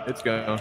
It's going.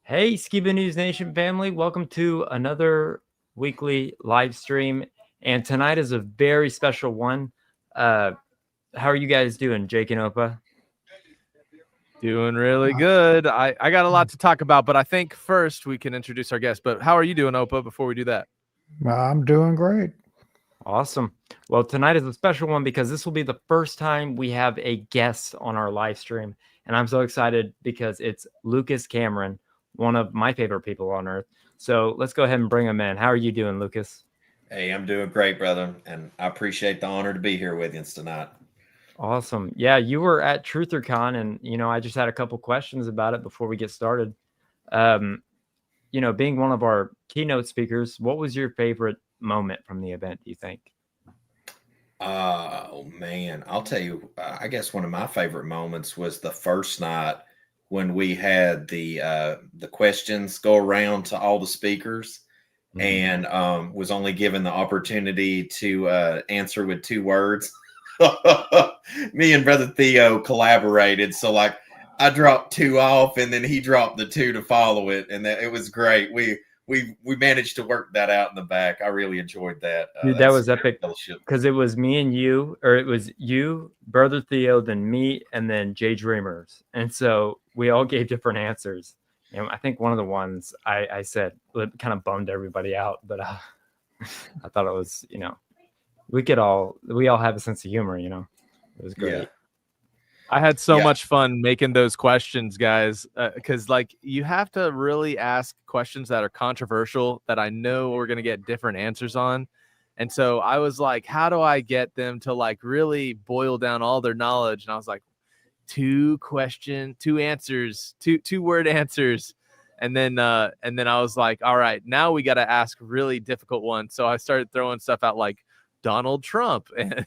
Hey, Skiba News Nation family, welcome to another weekly live stream. And tonight is a very special one. How are you guys doing, Jake and Opa? Doing really good. I got a lot to talk about, but I think first we can introduce our guest. But how are you doing, Opa, before we do that? I'm doing great. Awesome. Well, tonight is a special one because this will be the first time we have a guest on our live stream. And I'm so excited because it's Lucas Cameron, one of my favorite people on earth. So let's go ahead and bring him in. How are you doing, Lucas? Hey, I'm doing great, brother. And I appreciate the honor to be here with you tonight. Awesome. Yeah, you were at TrutherCon, and I just had a couple questions about it before we get started. Being one of our keynote speakers, what was your favorite moment from the event, do you think? Oh man, I'll tell you. I guess one of my favorite moments was the first night when we had the questions go around to all the speakers, and was only given the opportunity to answer with 2 words. Me and Brother Theo collaborated, so like I dropped 2 off, and then he dropped the 2 to follow it, and it was great. We managed to work that out in the back. I really enjoyed that. Dude, that was epic because it was me and you, or it was you, Brother Theo, then me, and then Jay Dreamers, and so we all gave different answers. And I think one of the ones I said kind of bummed everybody out, but I thought it was, we all have a sense of humor, it was great. Yeah. I had so much fun making those questions, guys, because you have to really ask questions that are controversial that I know we're going to get different answers on. And so I was like, how do I get them to really boil down all their knowledge? And I was like, 2 answers, 2-word answers. And then I was like, all right, now we got to ask really difficult ones. So I started throwing stuff out like Donald Trump and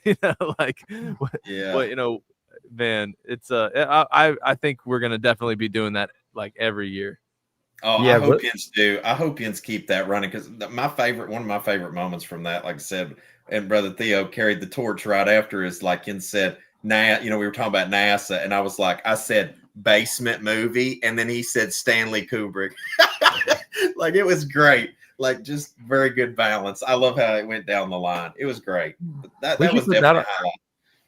man, it's I think we're gonna definitely be doing that every year. Oh, yeah, I hope Yins do. I hope Yins keep that running because one of my favorite moments from that, like I said, and Brother Theo carried the torch right after is like Yins said, we were talking about NASA, and I said basement movie, and then he said Stanley Kubrick. Like it was great. Like just very good balance. I love how it went down the line. It was great. That was definitely a highlight.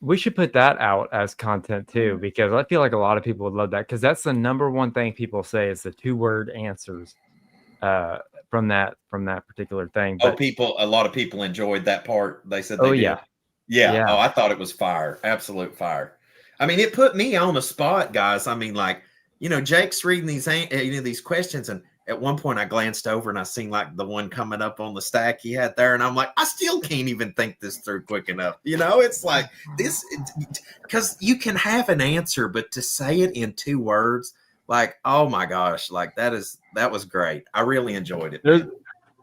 We should put that out as content too, because I feel like a lot of people would love that because that's the number one thing people say is the 2-word answers from that particular thing. But a lot of people enjoyed that part. They said, yeah. Oh, I thought it was fire, absolute fire. I mean, it put me on the spot, guys. I mean, Jake's reading these questions, and at one point I glanced over and I seen the one coming up on the stack he had there. And I'm like, I still can't even think this through quick enough. It's like this, because you can have an answer, but to say it in 2 words, oh my gosh, that was great. I really enjoyed it.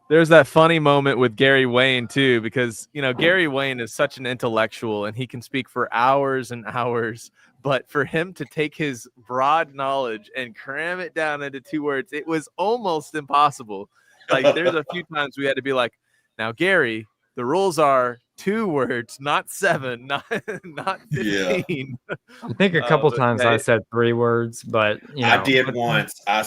There's that funny moment with Gary Wayne too, because, Gary Wayne is such an intellectual and he can speak for hours and hours. But for him to take his broad knowledge and cram it down into 2 words, it was almost impossible. There's a few times we had to be like, now, Gary, the rules are 2 words, not 7, not 15. Yeah. I think a couple times I said 3 words, but I did once. I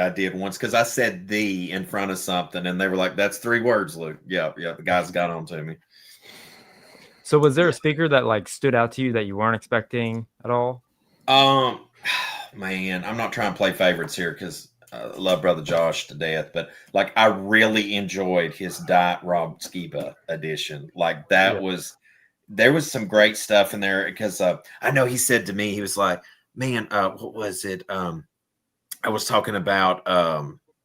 did once because I said "the" in front of something, and they were like, "That's 3 words, Luke." Yeah. The guys got on to me. So was there a speaker that stood out to you that you weren't expecting at all? Man, I'm not trying to play favorites here because I love Brother Josh to death, but like I really enjoyed his Diet Rob Skiba edition. Like that was, there was some great stuff in there because I know he said to me, he was like, man, what was it? I was talking about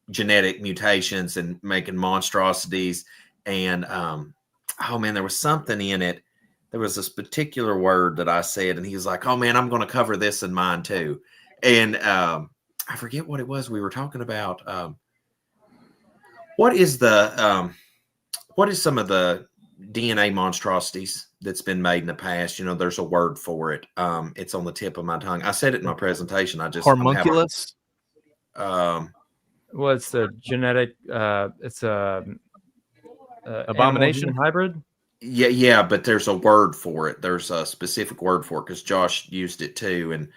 genetic mutations and making monstrosities. And oh man, there was something in it. There was this particular word that I said, and he was like, oh man, I'm going to cover this in mine too. And I forget what it was we were talking about. What is some of the DNA monstrosities that's been made in the past? You know, there's a word for it. It's on the tip of my tongue. I said it in my presentation. Homunculus. Well, it's the genetic. It's a Abomination animal-human hybrid. Yeah, but there's a word for it. There's a specific word for it because Josh used it too. And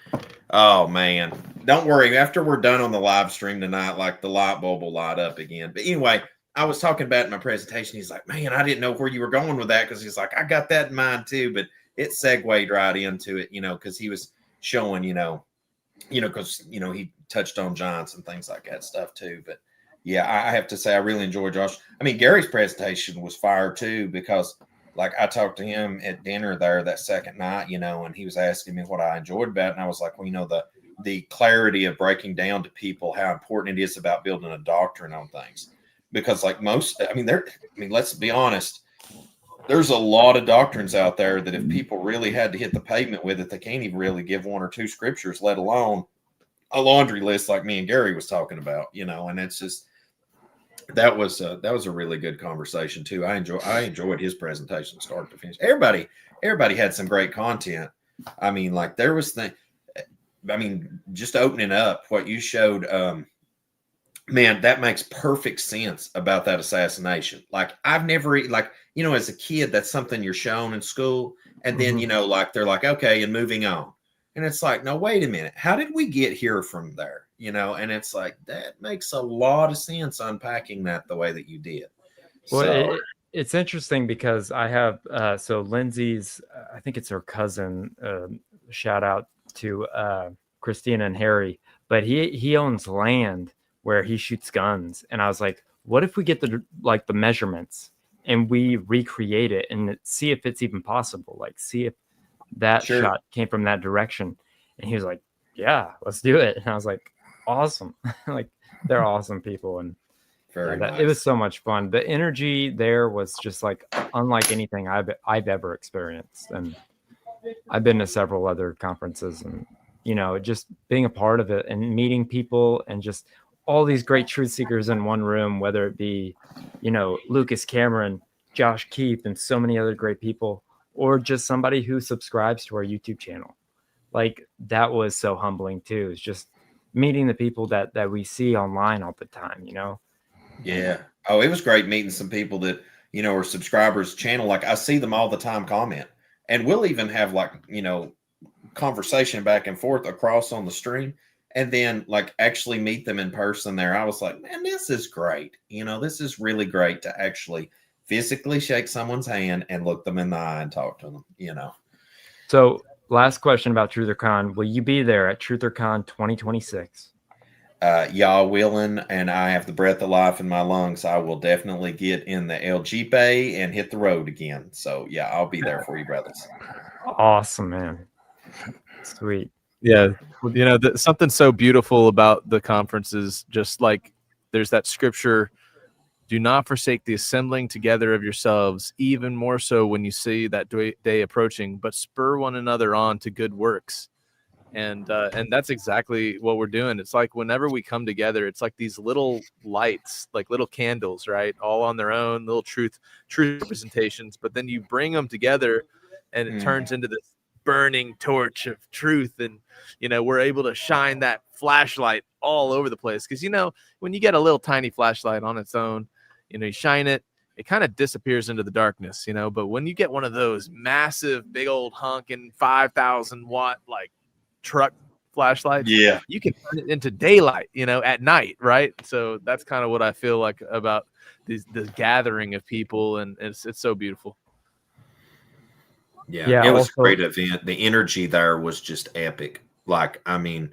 oh man, don't worry. After we're done on the live stream tonight, like the light bulb will light up again. But anyway, I was talking about it in my presentation. He's like, man, I didn't know where you were going with that because he's like, I got that in mind too. But it segued right into it, because he was showing, because he touched on giants and things like that stuff too. But yeah, I have to say I really enjoyed Josh. I mean, Gary's presentation was fire too because like I talked to him at dinner there that second night, and he was asking me what I enjoyed about it. And I was like, well, the clarity of breaking down to people how important it is about building a doctrine on things. Because like let's be honest, there's a lot of doctrines out there that if people really had to hit the pavement with it, they can't even really give one or two scriptures, let alone a laundry list like me and Gary was talking about, and it's just, that was a really good conversation too. I enjoyed his presentation start to finish. Everybody had some great content. I mean, like there was just opening up what you showed, man, that makes perfect sense about that assassination. Like I've never, as a kid, that's something you're shown in school. And then, they're like, okay, and moving on. And it's like, no, wait a minute. How did we get here from there? And it's like, that makes a lot of sense unpacking that the way that you did. Well, it's interesting because I have, so Lindsay's, I think it's her cousin, shout out to Christina and Harry, but he owns land where he shoots guns. And I was like, what if we get the measurements and we recreate it and see if it's even possible? Like, see if that shot came from that direction. And he was like, yeah, let's do it. And I was like, awesome. Like, they're awesome people. And nice. It was so much fun. The energy there was just like unlike anything I've ever experienced. And I've been to several other conferences and, just being a part of it and meeting people and just all these great truth seekers in one room, whether it be, Lucas Cameron, Josh Keith, and so many other great people, or just somebody who subscribes to our YouTube channel. Like that was so humbling too. It's just meeting the people that we see online all the time, Yeah. Oh, it was great meeting some people that, are subscribers channel. Like I see them all the time comment, and we'll even have conversation back and forth across on the stream. And then actually meet them in person there. I was like, man, this is great. This is really great to actually physically shake someone's hand and look them in the eye and talk to them, So last question about TrutherCon. Will you be there at TrutherCon 2026? Y'all willing, and I have the breath of life in my lungs. I will definitely get in the El Jeep and hit the road again. So yeah, I'll be there for you, brothers. Awesome, man. Sweet. Yeah. Something so beautiful about the conferences, just like there's that scripture, do not forsake the assembling together of yourselves, even more so when you see that day approaching, but spur one another on to good works. And that's exactly what we're doing. It's like whenever we come together, it's like these little lights, like little candles, right? All on their own, little truth representations. But then you bring them together and it turns into this burning torch of truth. And, we're able to shine that flashlight all over the place. Because, when you get a little tiny flashlight on its own, you shine it, it kind of disappears into the darkness, But when you get one of those massive, big old honking 5,000 watt, truck flashlights, you can turn it into daylight, at night, right? So that's kind of what I feel like about the gathering of people, and it's so beautiful. Yeah, it was a great event. The energy there was just epic. Like, I mean,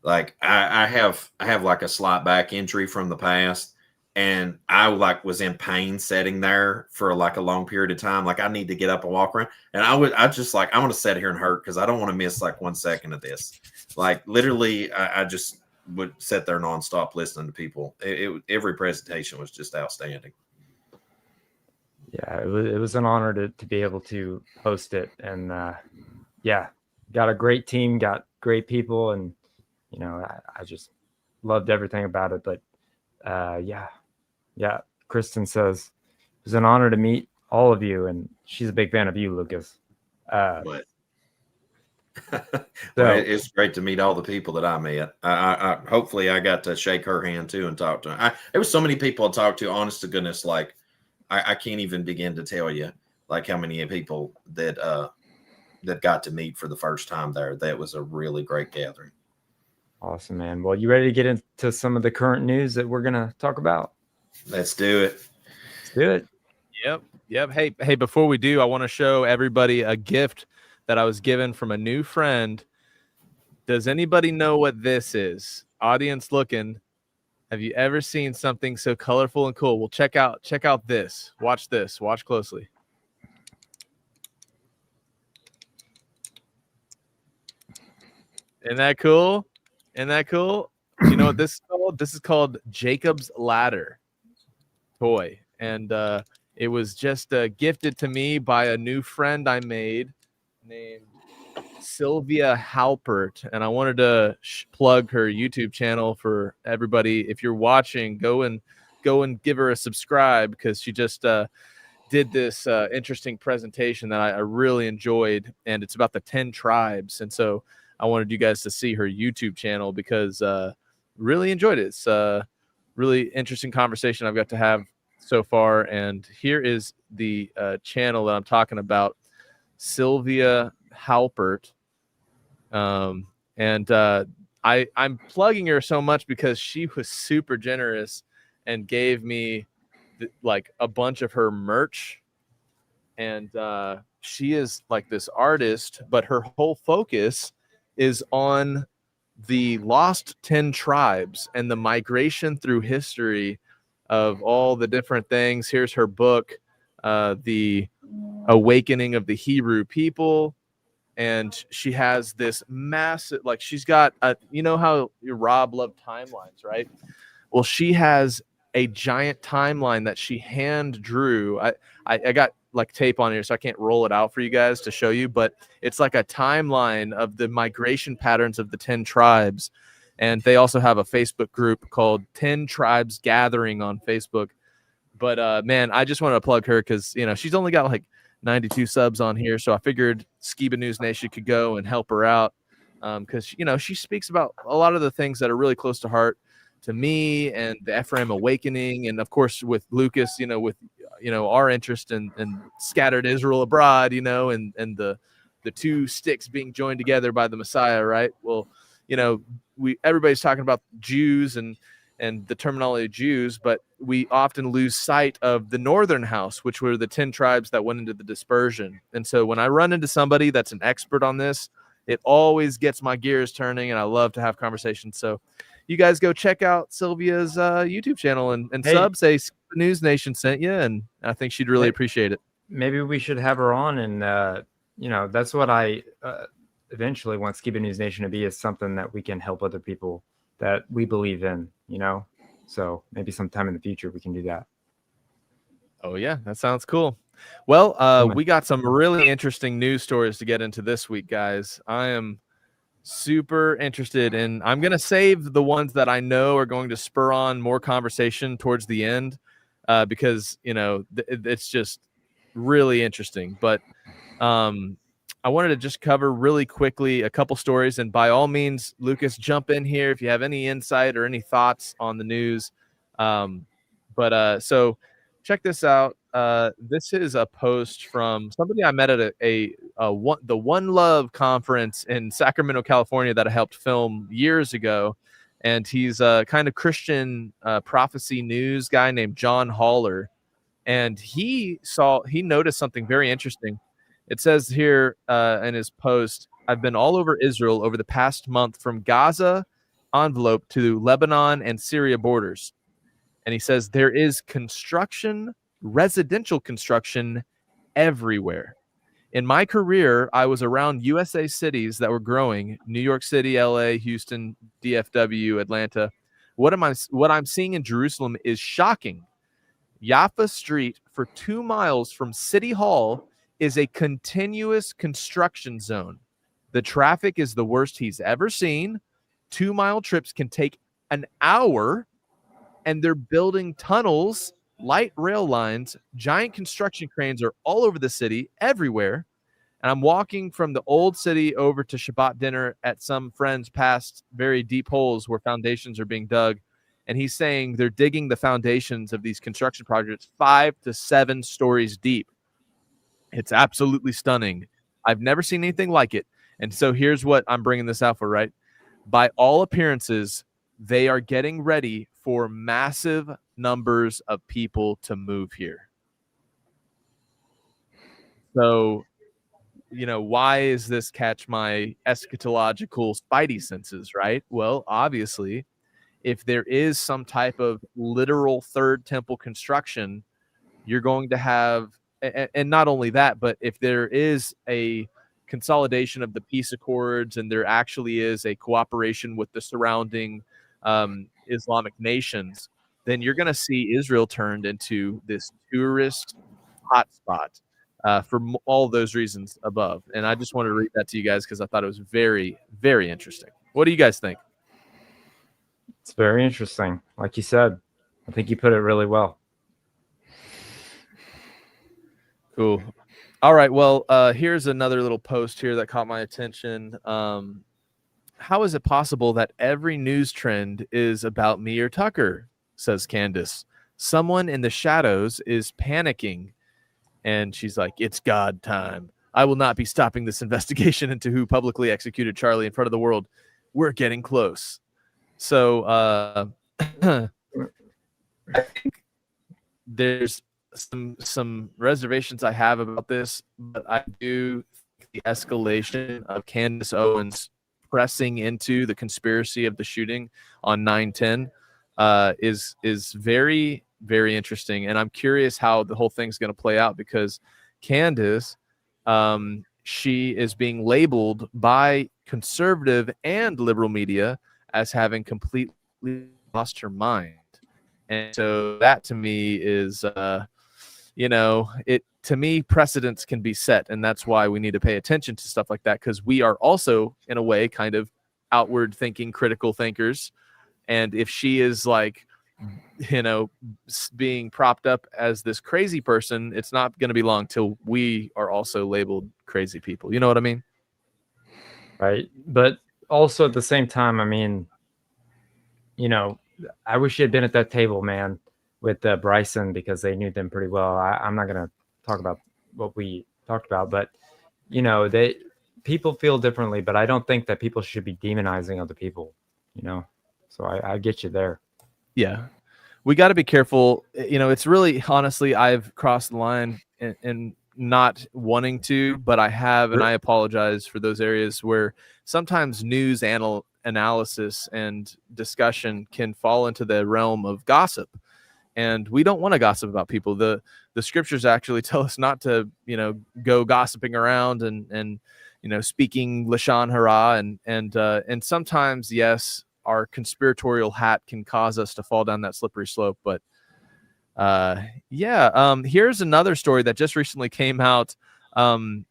like I have like a slight back injury from the past, and I like was in pain sitting there for like a long period of time. Like I need to get up and walk around, and I just like I want to sit here and hurt because I don't want to miss like 1 second of this. Like literally, I just would sit there nonstop listening to people. Every presentation was just outstanding. Yeah, it was an honor to be able to host it, and yeah, got a great team, got great people, and you know, I just loved everything about it. But yeah, Kristen says it was an honor to meet all of you, and she's a big fan of you, Lucas. But well, it's great to meet all the people that I met. I hopefully I got to shake her hand too and talk to her. There was so many people I talked to. Honest to goodness, like I can't even begin to tell you like how many people that got to meet for the first time there. That was a really great gathering. Awesome, man. Well, you ready to get into some of the current news that we're gonna talk about? Let's do it. Let's do it. Yep. Hey, before we do, I want to show everybody a gift that I was given from a new friend. Does anybody know what this is? Audience looking. Have you ever seen something so colorful and cool? Well, check out this. Watch this. Watch closely. Isn't that cool? Isn't that cool? You know what this is called? This is called Jacob's Ladder toy. And it was just gifted to me by a new friend I made named Sylvia Halpert, and I wanted to plug her YouTube channel for everybody. If you're watching, go and give her a subscribe, because she just did this interesting presentation that I really enjoyed, and it's about the 10 tribes. And so I wanted you guys to see her YouTube channel because really enjoyed it. It's a really interesting conversation I've got to have so far. And here is the channel that I'm talking about, Sylvia Halpert. I'm plugging her so much because she was super generous and gave me like a bunch of her merch. And she is like this artist, but her whole focus is on the lost 10 tribes and the migration through history of all the different things. Here's her book, The Awakening of the Hebrew People. And she has this massive, like she's got you know how Rob loved timelines, right? Well, she has a giant timeline that she hand drew. I got like tape on here, so I can't roll it out for you guys to show you, but it's like a timeline of the migration patterns of the 10 tribes. And they also have a Facebook group called 10 Tribes Gathering on Facebook. But man, I just wanted to plug her because, you know, she's only got like 92 subs on here. So I figured Skiba News Nation could go and help her out because, you know, she speaks about a lot of the things that are really close to heart to me and the Ephraim Awakening. And of course, with Lucas, you know, with, you know, our interest in scattered Israel abroad, you know, and the two sticks being joined together by the Messiah, right? Well, you know, everybody's talking about Jews and the terminology of Jews, but we often lose sight of the northern house, which were the 10 tribes that went into the dispersion. And so when I run into somebody that's an expert on this, it always gets my gears turning, and I love to have conversations. So you guys go check out Sylvia's YouTube channel and hey, sub, say News Nation sent you, and I think she'd really appreciate it. Maybe we should have her on, and you know, that's what I eventually want Skiba News Nation to be, is something that we can help other people that we believe in, you know? So maybe sometime in the future we can do that. Oh yeah, that sounds cool. Well, we got some really interesting news stories to get into this week, guys. I am super interested in, I'm going to save the ones that I know are going to spur on more conversation towards the end because, you know, it's just really interesting. But I wanted to just cover really quickly a couple stories, and by all means, Lucas, jump in here if you have any insight or any thoughts on the news. So check this out. This is a post from somebody I met at the One Love conference in Sacramento, California, that I helped film years ago. And he's a kind of Christian prophecy news guy named John Haller. And he noticed something very interesting. It says here in his post, I've been all over Israel over the past month, from Gaza envelope to Lebanon and Syria borders. And he says there is construction, residential construction everywhere. In my career, I was around USA cities that were growing: New York City, LA, Houston, DFW, Atlanta. What I'm seeing in Jerusalem is shocking. Jaffa Street, for 2 miles from City Hall, is a continuous construction zone. The traffic is the worst he's ever seen. 2-mile trips can take an hour, and they're building tunnels, light rail lines, giant construction cranes are all over the city, everywhere. And I'm walking from the old city over to Shabbat dinner at some friends past very deep holes where foundations are being dug. And he's saying they're digging the foundations of these construction projects 5 to 7 stories deep. It's absolutely stunning. I've never seen anything like it. And so here's what I'm bringing this out for, right? By all appearances, they are getting ready for massive numbers of people to move here. So, why is this catch my eschatological spidey senses, right? Well, obviously, if there is some type of literal third temple construction, you're going to have, and not only that, but if there is a consolidation of the peace accords and there actually is a cooperation with the surrounding Islamic nations, then you're going to see Israel turned into this tourist hotspot for all those reasons above. And I just wanted to read that to you guys because I thought it was very, very interesting. What do you guys think? It's very interesting. Like you said, I think you put it really well. Cool. All right. Well, here's another little post here that caught my attention. How is it possible that every news trend is about me or Tucker? Says Candace. Someone in the shadows is panicking. And she's like, it's God time. I will not be stopping this investigation into who publicly executed Charlie in front of the world. We're getting close. So I think there's some reservations I have about this, but I do think the escalation of Candace Owens pressing into the conspiracy of the shooting on 9/10 is very, very interesting. And I'm curious how the whole thing's going to play out, because Candace, she is being labeled by conservative and liberal media as having completely lost her mind. And so that to me is, to me, precedents can be set. And that's why we need to pay attention to stuff like that, because we are also, in a way, kind of outward thinking, critical thinkers. And if she is like, being propped up as this crazy person, it's not going to be long till we are also labeled crazy people. You know what I mean? Right. But also at the same time, I mean, I wish you had been at that table, man, with Bryson, because they knew them pretty well. I'm not going to talk about what we talked about, but people feel differently, but I don't think that people should be demonizing other people, so I get you there. Yeah. We got to be careful. It's really, honestly, I've crossed the line and not wanting to, but I have, and I apologize for those areas where sometimes news analysis and discussion can fall into the realm of gossip. And we don't want to gossip about people. The scriptures actually tell us not to, go gossiping around and speaking lashon hara, and sometimes, yes, our conspiratorial hat can cause us to fall down that slippery slope. But here's another story that just recently came out. It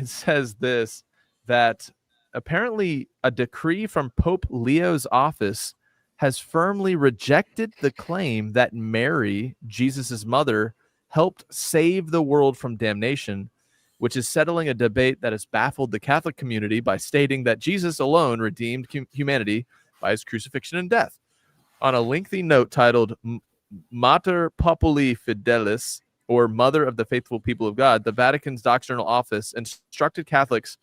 says this, that apparently a decree from Pope Leo's office has firmly rejected the claim that Mary, Jesus's mother, helped save the world from damnation, which is settling a debate that has baffled the Catholic community by stating that Jesus alone redeemed humanity by his crucifixion and death. On a lengthy note titled Mater Populi Fidelis, or Mother of the Faithful People of God, the Vatican's doctrinal office instructed Catholics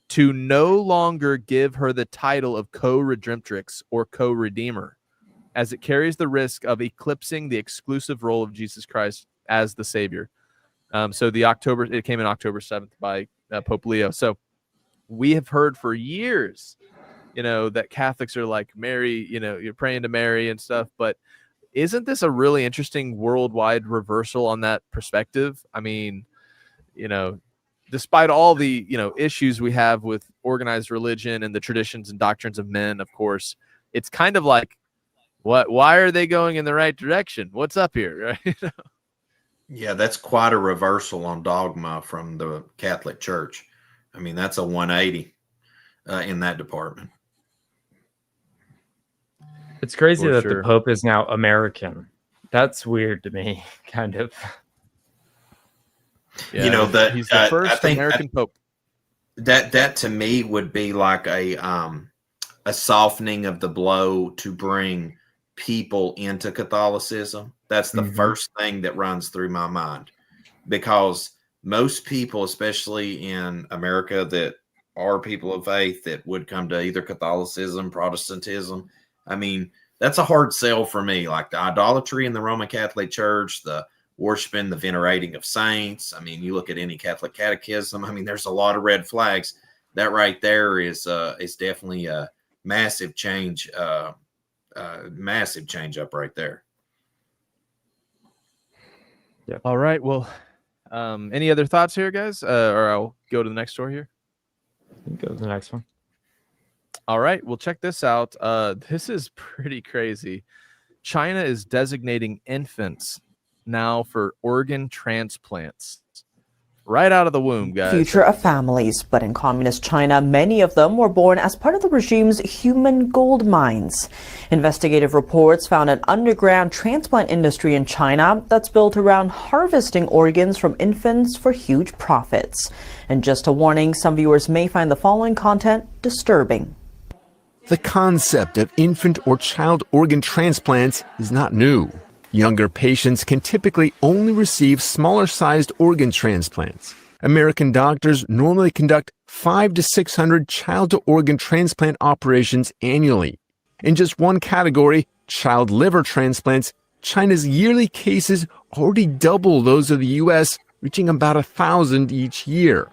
to no longer give her the title of co-redemptrix or co-redeemer, as it carries the risk of eclipsing the exclusive role of Jesus Christ as the Savior. So it came in October 7th by Pope Leo. So we have heard for years, that Catholics are like Mary, you're praying to Mary and stuff. But isn't this a really interesting worldwide reversal on that perspective? I mean, despite all the, issues we have with organized religion and the traditions and doctrines of men, of course, it's kind of like, why are they going in the right direction? What's up here? Right? Yeah, that's quite a reversal on dogma from the Catholic Church. I mean, that's a 180 in that department. It's crazy For that sure. the Pope is now American. That's weird to me, kind of. Yeah, that he's the first I think American Pope. That to me would be like a softening of the blow to bring people into Catholicism. That's the first thing that runs through my mind, because most people, especially in America, that are people of faith that would come to either Catholicism, Protestantism. I mean, that's a hard sell for me. Like the idolatry in the Roman Catholic Church, the worshiping, the venerating of saints. I mean, you look at any Catholic catechism. I mean, there's a lot of red flags. That right there is definitely a massive change. Massive change up right there. Yeah. All right. Well, any other thoughts here, guys? Or I'll go to the next story here. Go to the next one. All right. Well, check this out. This is pretty crazy. China is designating infants now for organ transplants. Right out of the womb, guys. Future of families, but in communist China, many of them were born as part of the regime's human gold mines. Investigative reports found an underground transplant industry in China that's built around harvesting organs from infants for huge profits. And just a warning, some viewers may find the following content disturbing. The concept of infant or child organ transplants is not new. Younger patients can typically only receive smaller-sized organ transplants. American doctors normally conduct 500 to 600 child-to-organ transplant operations annually. In just one category, child liver transplants, China's yearly cases already double those of the U.S., reaching about 1,000 each year.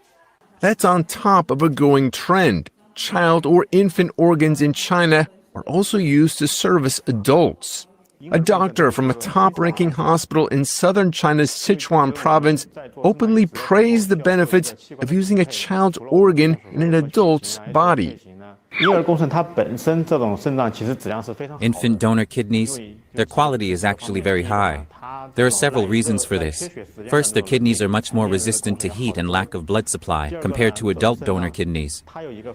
That's on top of a growing trend. Child or infant organs in China are also used to service adults. A doctor from a top-ranking hospital in southern China's Sichuan province openly praised the benefits of using a child's organ in an adult's body. Infant donor kidneys, their quality is actually very high. There are several reasons for this. First, their kidneys are much more resistant to heat and lack of blood supply compared to adult donor kidneys.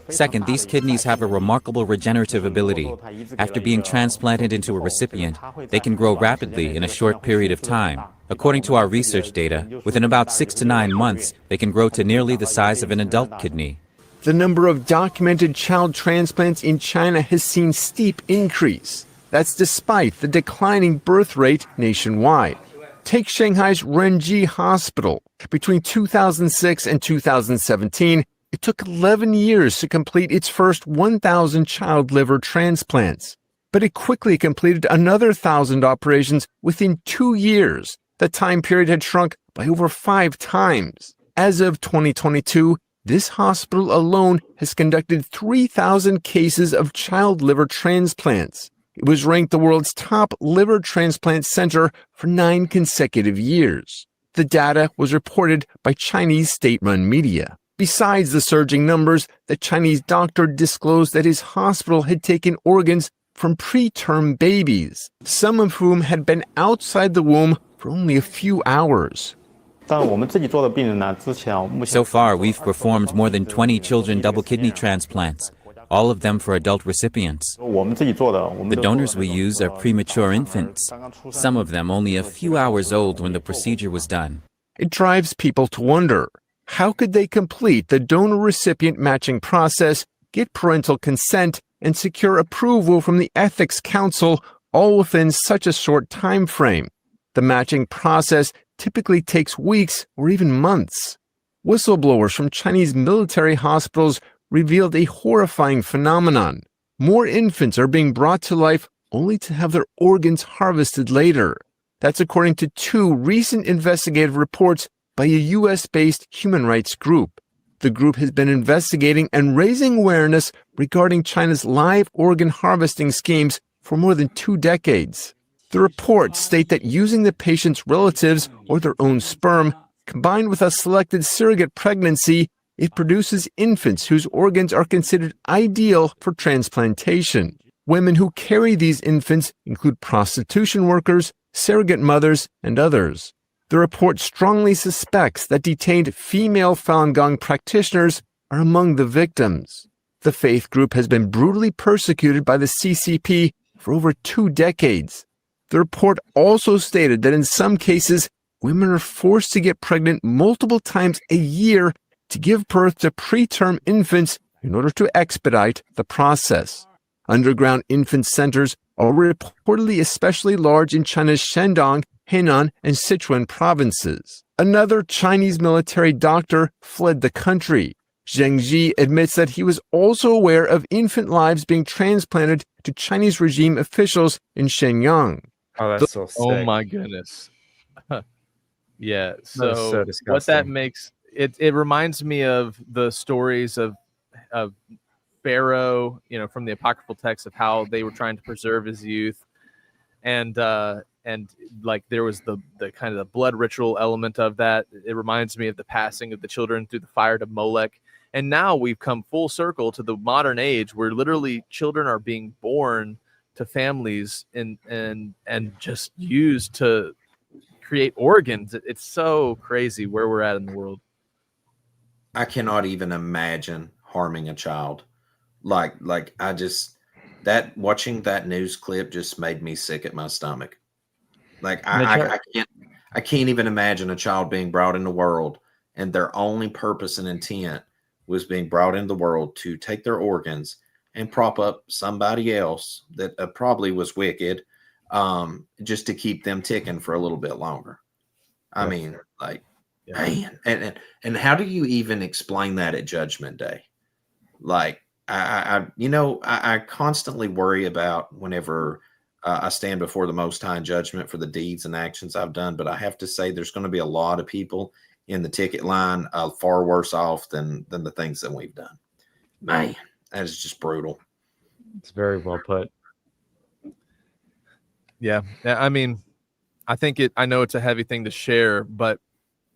Second, these kidneys have a remarkable regenerative ability. After being transplanted into a recipient, they can grow rapidly in a short period of time. According to our research data, within about 6 to 9 months, they can grow to nearly the size of an adult kidney. The number of documented child transplants in China has seen steep increase. That's despite the declining birth rate nationwide. Take Shanghai's Renji Hospital. Between 2006 and 2017, it took 11 years to complete its first 1,000 child liver transplants. But it quickly completed another 1,000 operations within 2 years. The time period had shrunk by over 5 times. As of 2022, this hospital alone has conducted 3,000 cases of child liver transplants. It was ranked the world's top liver transplant center for 9 consecutive years. The data was reported by Chinese state-run media. Besides the surging numbers, the Chinese doctor disclosed that his hospital had taken organs from preterm babies, some of whom had been outside the womb for only a few hours. So far, we've performed more than 20 children double kidney transplants, all of them for adult recipients. The donors we use are premature infants, some of them only a few hours old when the procedure was done. It drives people to wonder, how could they complete the donor-recipient matching process, get parental consent, and secure approval from the Ethics Council all within such a short time frame? The matching process typically takes weeks or even months. Whistleblowers from Chinese military hospitals revealed a horrifying phenomenon. More infants are being brought to life only to have their organs harvested later. That's according to 2 recent investigative reports by a U.S.-based human rights group. The group has been investigating and raising awareness regarding China's live organ harvesting schemes for more than 2 decades. The reports state that using the patient's relatives or their own sperm, combined with a selected surrogate pregnancy, it produces infants whose organs are considered ideal for transplantation. Women who carry these infants include prostitution workers, surrogate mothers, and others. The report strongly suspects that detained female Falun Gong practitioners are among the victims. The faith group has been brutally persecuted by the CCP for over 2 decades. The report also stated that in some cases, women are forced to get pregnant multiple times a year to give birth to preterm infants in order to expedite the process. Underground infant centers are reportedly especially large in China's Shandong, Henan, and Sichuan provinces. Another Chinese military doctor fled the country. Zheng Ji admits that he was also aware of infant lives being transplanted to Chinese regime officials in Shenyang. Oh, that's so sick. Oh my goodness. Yeah. That is so So disgusting. what that makes it reminds me of the stories of Pharaoh, from the apocryphal text, of how they were trying to preserve his youth, and like there was the kind of the blood ritual element of that. It reminds me of the passing of the children through the fire to Molech. And now we've come full circle to the modern age where literally children are being born to families and just used to create organs. It's so crazy where we're at in the world. I cannot even imagine harming a child. Like watching that news clip just made me sick at my stomach. Like I can't even imagine a child being brought in the world and their only purpose and intent was being brought into the world to take their organs and prop up somebody else that probably was wicked, just to keep them ticking for a little bit longer. I mean, like, man, and how do you even explain that at Judgment Day? Like, I constantly worry about whenever I stand before the Most High in judgment for the deeds and actions I've done. But I have to say, there's going to be a lot of people in the ticket line far worse off than the things that we've done. Man, that is just brutal. It's very well put. Yeah. I mean, I know it's a heavy thing to share, but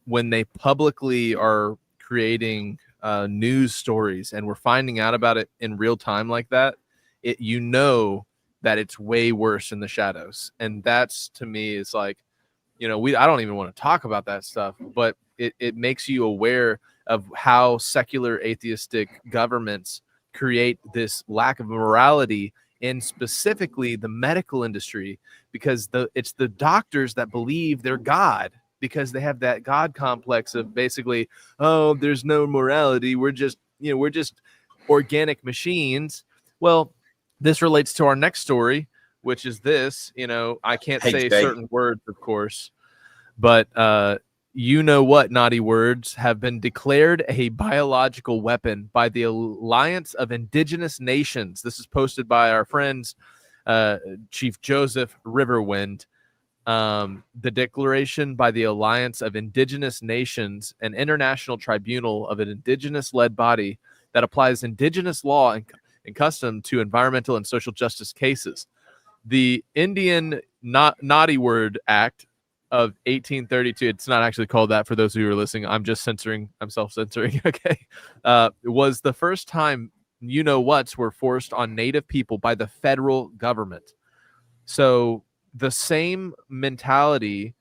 when they publicly are creating news stories and we're finding out about it in real time like that, that it's way worse in the shadows. And that's, to me, is like, I don't even want to talk about that stuff, but it makes you aware of how secular atheistic governments create this lack of morality in specifically the medical industry, because it's the doctors that believe they're God, because they have that God complex of basically, oh, there's no morality. We're just organic machines. Well, this relates to our next story, which is this. I can't say certain words, of course, but what naughty words have been declared a biological weapon by the Alliance of Indigenous Nations. This is posted by our friends, Chief Joseph Riverwind. The declaration by the Alliance of Indigenous Nations, an international tribunal of an indigenous-led body that applies indigenous law and custom to environmental and social justice cases. The Indian Naughty Word Act of 1832, it's not actually called that for those of you who are listening, I'm self-censoring, okay, was the first time whats were forced on Native people by the federal government. So the same mentality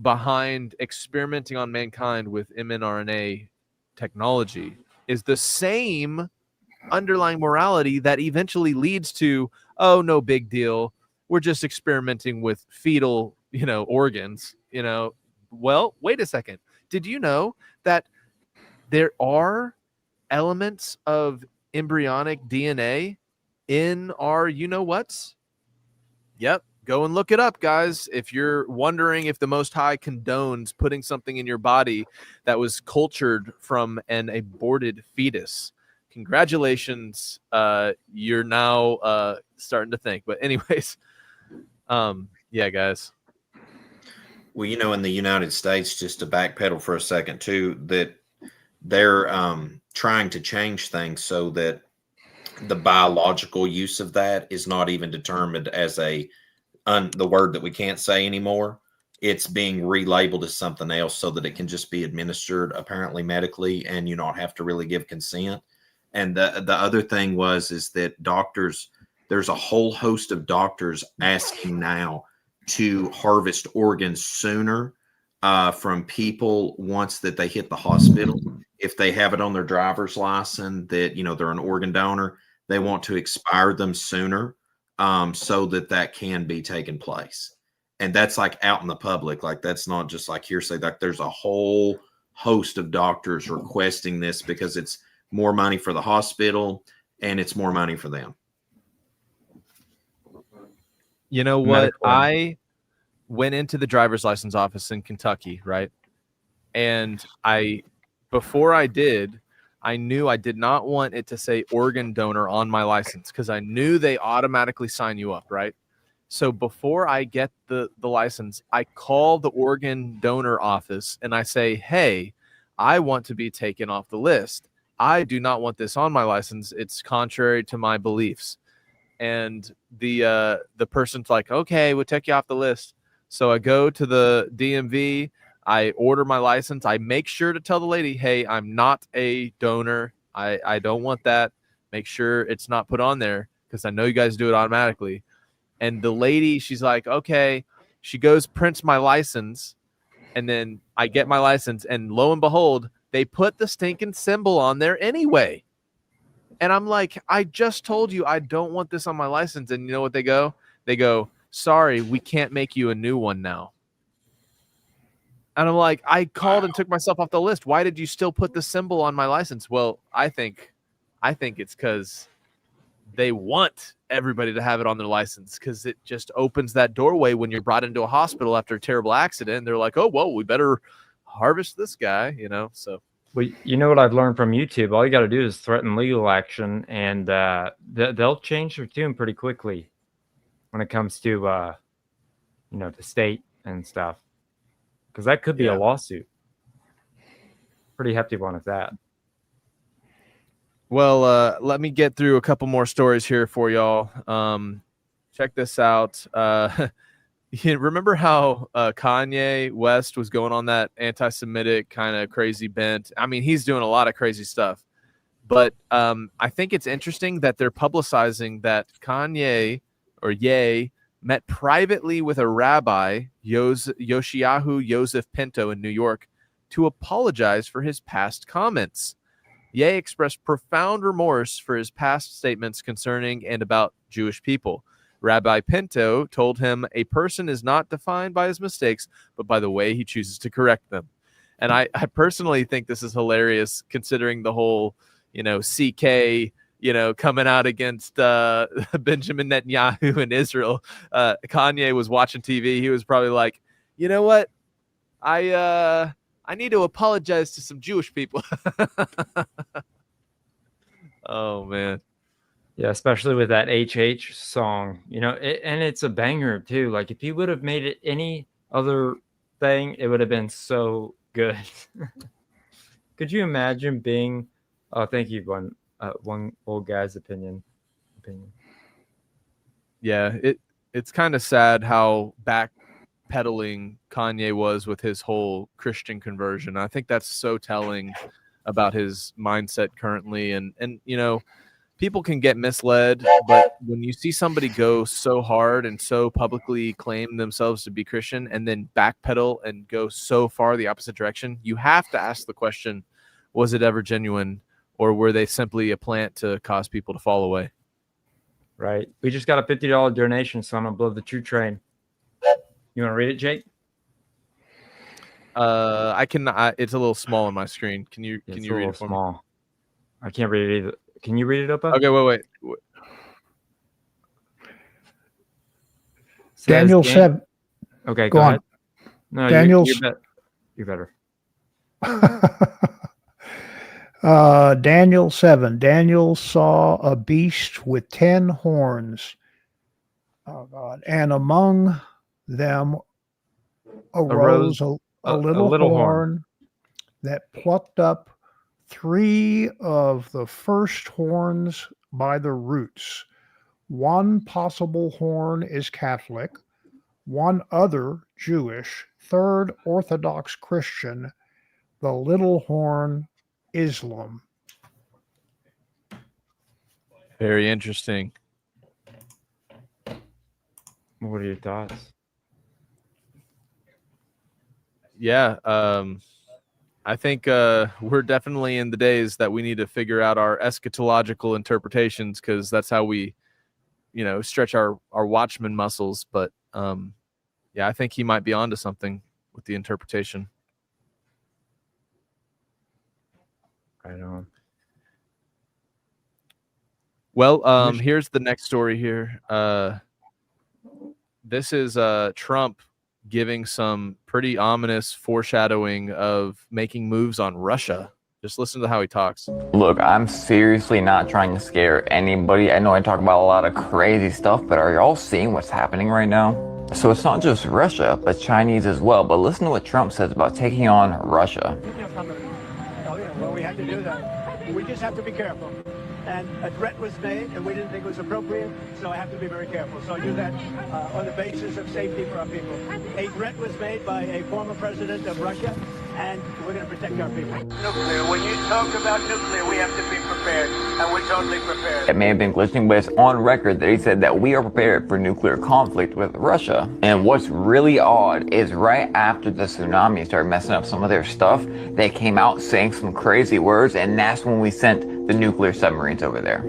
behind experimenting on mankind with mRNA technology is the same underlying morality that eventually leads to, oh, no big deal, we're just experimenting with fetal organs. Well, wait a second, did you know that there are elements of embryonic DNA in our whats? Yep, go and look it up, guys. If you're wondering if the Most High condones putting something in your body that was cultured from an aborted fetus, congratulations, you're now starting to think. But anyways, yeah, guys. Well, in the United States, just to backpedal for a second too, that they're trying to change things so that the biological use of that is not even determined as the word that we can't say anymore. It's being relabeled as something else so that it can just be administered apparently medically and you not have to really give consent. And the other thing is that doctors, there's a whole host of doctors asking now to harvest organs sooner from people once that they hit the hospital. If they have it on their driver's license that, you know, they're an organ donor, they want to expire them sooner so that can be taken place. And that's like out in the public. Like that's not just like hearsay. Like there's a whole host of doctors requesting this because it's more money for the hospital and it's more money for them. You know what? I went into the driver's license office in Kentucky, right? And before I did, I knew I did not want it to say organ donor on my license because I knew they automatically sign you up, right? So before I get the license, I call the organ donor office and I say, hey, I want to be taken off the list. I do not want this on my license. It's contrary to my beliefs. And the person's like, okay, we'll take you off the list. So I go to the DMV, I order my license. I make sure to tell the lady, hey, I'm not a donor. I don't want that. Make sure it's not put on there because I know you guys do it automatically. And the lady, she's like, okay. She goes, prints my license, and then I get my license, and lo and behold, they put the stinking symbol on there anyway. And I'm like, I just told you I don't want this on my license. And you know what they go? They go, sorry, we can't make you a new one now. And I'm like, I called and took myself off the list. Why did you still put the symbol on my license? Well, I think it's because they want everybody to have it on their license because it just opens that doorway when you're brought into a hospital after a terrible accident. They're like, oh, well, we better harvest this guy, you know? So, well, you know what I've learned from YouTube? All you got to do is threaten legal action, and they'll change their tune pretty quickly when it comes to, you know, the state and stuff. Because that could be a lawsuit. Pretty hefty one at that. Well, let me get through a couple more stories here for y'all. Check this out. Remember how Kanye West was going on that anti-Semitic kind of crazy bent? I mean, he's doing a lot of crazy stuff. But I think it's interesting that they're publicizing that Kanye or Ye met privately with a rabbi, Yoshiyahu Yosef Pinto in New York, to apologize for his past comments. Ye expressed profound remorse for his past statements concerning and about Jewish people. Rabbi Pinto told him a person is not defined by his mistakes, but by the way he chooses to correct them. And I personally think this is hilarious considering the whole, you know, CK, you know, coming out against Benjamin Netanyahu in Israel. Kanye was watching TV. He was probably like, you know what? I need to apologize to some Jewish people. Oh, man. Yeah, especially with that HH song, you know, and it's a banger too. Like if he would have made it any other thing, it would have been so good. Could you imagine being? Oh, thank you, one old guy's opinion. Yeah, it's kind of sad how backpedaling Kanye was with his whole Christian conversion. I think that's so telling about his mindset currently, and you know, people can get misled, but when you see somebody go so hard and so publicly claim themselves to be Christian and then backpedal and go so far the opposite direction, you have to ask the question, was it ever genuine, or were they simply a plant to cause people to fall away? Right. We just got a $50 donation, so I'm going to blow the true train. You want to read it, Jake? I can. It's a little small on my screen. Can you read it for me? I can't read it either. Can you read it, Opa? Okay, wait. Daniel 7. Okay, go ahead. on. No, Daniel. You're better. Daniel 7. Daniel saw a beast with 10 horns. Oh God! And among them arose a little horn that plucked up 3 of the first horns by the roots. One possible horn is Catholic, one other Jewish, third Orthodox Christian, the little horn Islam. Very interesting. What are your thoughts? Yeah, I think we're definitely in the days that we need to figure out our eschatological interpretations, because that's how we, stretch our watchman muscles. But yeah, I think he might be onto something with the interpretation. I don't. Well, here's the next story here. This is Trump giving some pretty ominous foreshadowing of making moves on Russia. Just listen to how he talks. Look, I'm seriously not trying to scare anybody. I know I talk about a lot of crazy stuff, but are y'all seeing what's happening right now? So it's not just Russia, but Chinese as well. But listen to what Trump says about taking on Russia. Well, we had to do that. We just have to be careful. And a threat was made, and we didn't think it was appropriate, so I have to be very careful. So I do that on the basis of safety for our people. A threat was made by a former president of Russia, and we're going to protect our people. Nuclear. When you talk about nuclear, we have to be prepared, and we're totally prepared. It may have been glitching, but it's on record that he said that we are prepared for nuclear conflict with Russia. And what's really odd is right after the tsunami started messing up some of their stuff, they came out saying some crazy words, and that's when we sent the nuclear submarines over there.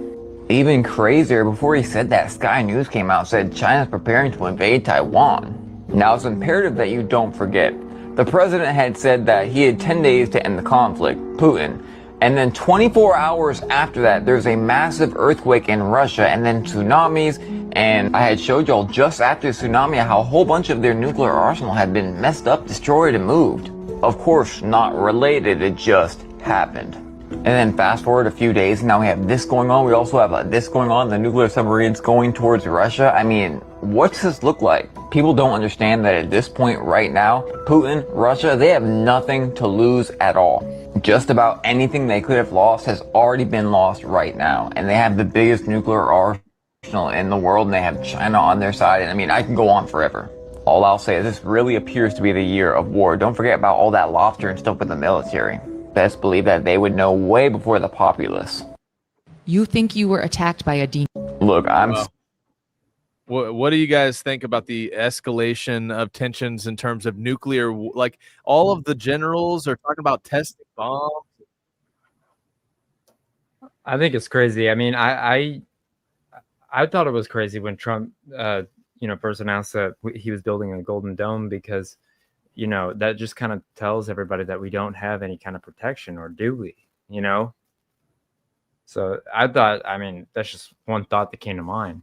Even crazier, before he said that, Sky News came out and said China's preparing to invade Taiwan. Now it's imperative that you don't forget, the president had said that he had 10 days to end the conflict, Putin, and then 24 hours after that there's a massive earthquake in Russia and then tsunamis, and I had showed y'all just after the tsunami how a whole bunch of their nuclear arsenal had been messed up, destroyed, and moved. Of course, not related, it just happened. And then fast forward a few days, now we have this going on. We also have this going on, the nuclear submarines going towards Russia. I mean, what's this look like? People don't understand that at this point right now, Putin, Russia, they have nothing to lose at all. Just about anything they could have lost has already been lost right now. And they have the biggest nuclear arsenal in the world, and they have China on their side. And I mean, I can go on forever. All I'll say is this really appears to be the year of war. Don't forget about all that lobster and stuff with the military. Best believe that they would know way before the populace. You think you were attacked by a demon? Look, What do you guys think about the escalation of tensions in terms of nuclear? Like, all of the generals are talking about testing bombs. I think it's crazy. I mean, I thought it was crazy when Trump, first announced that he was building a Golden Dome, because that just kind of tells everybody that we don't have any kind of protection, or do we? So I thought, I mean, that's just one thought that came to mind.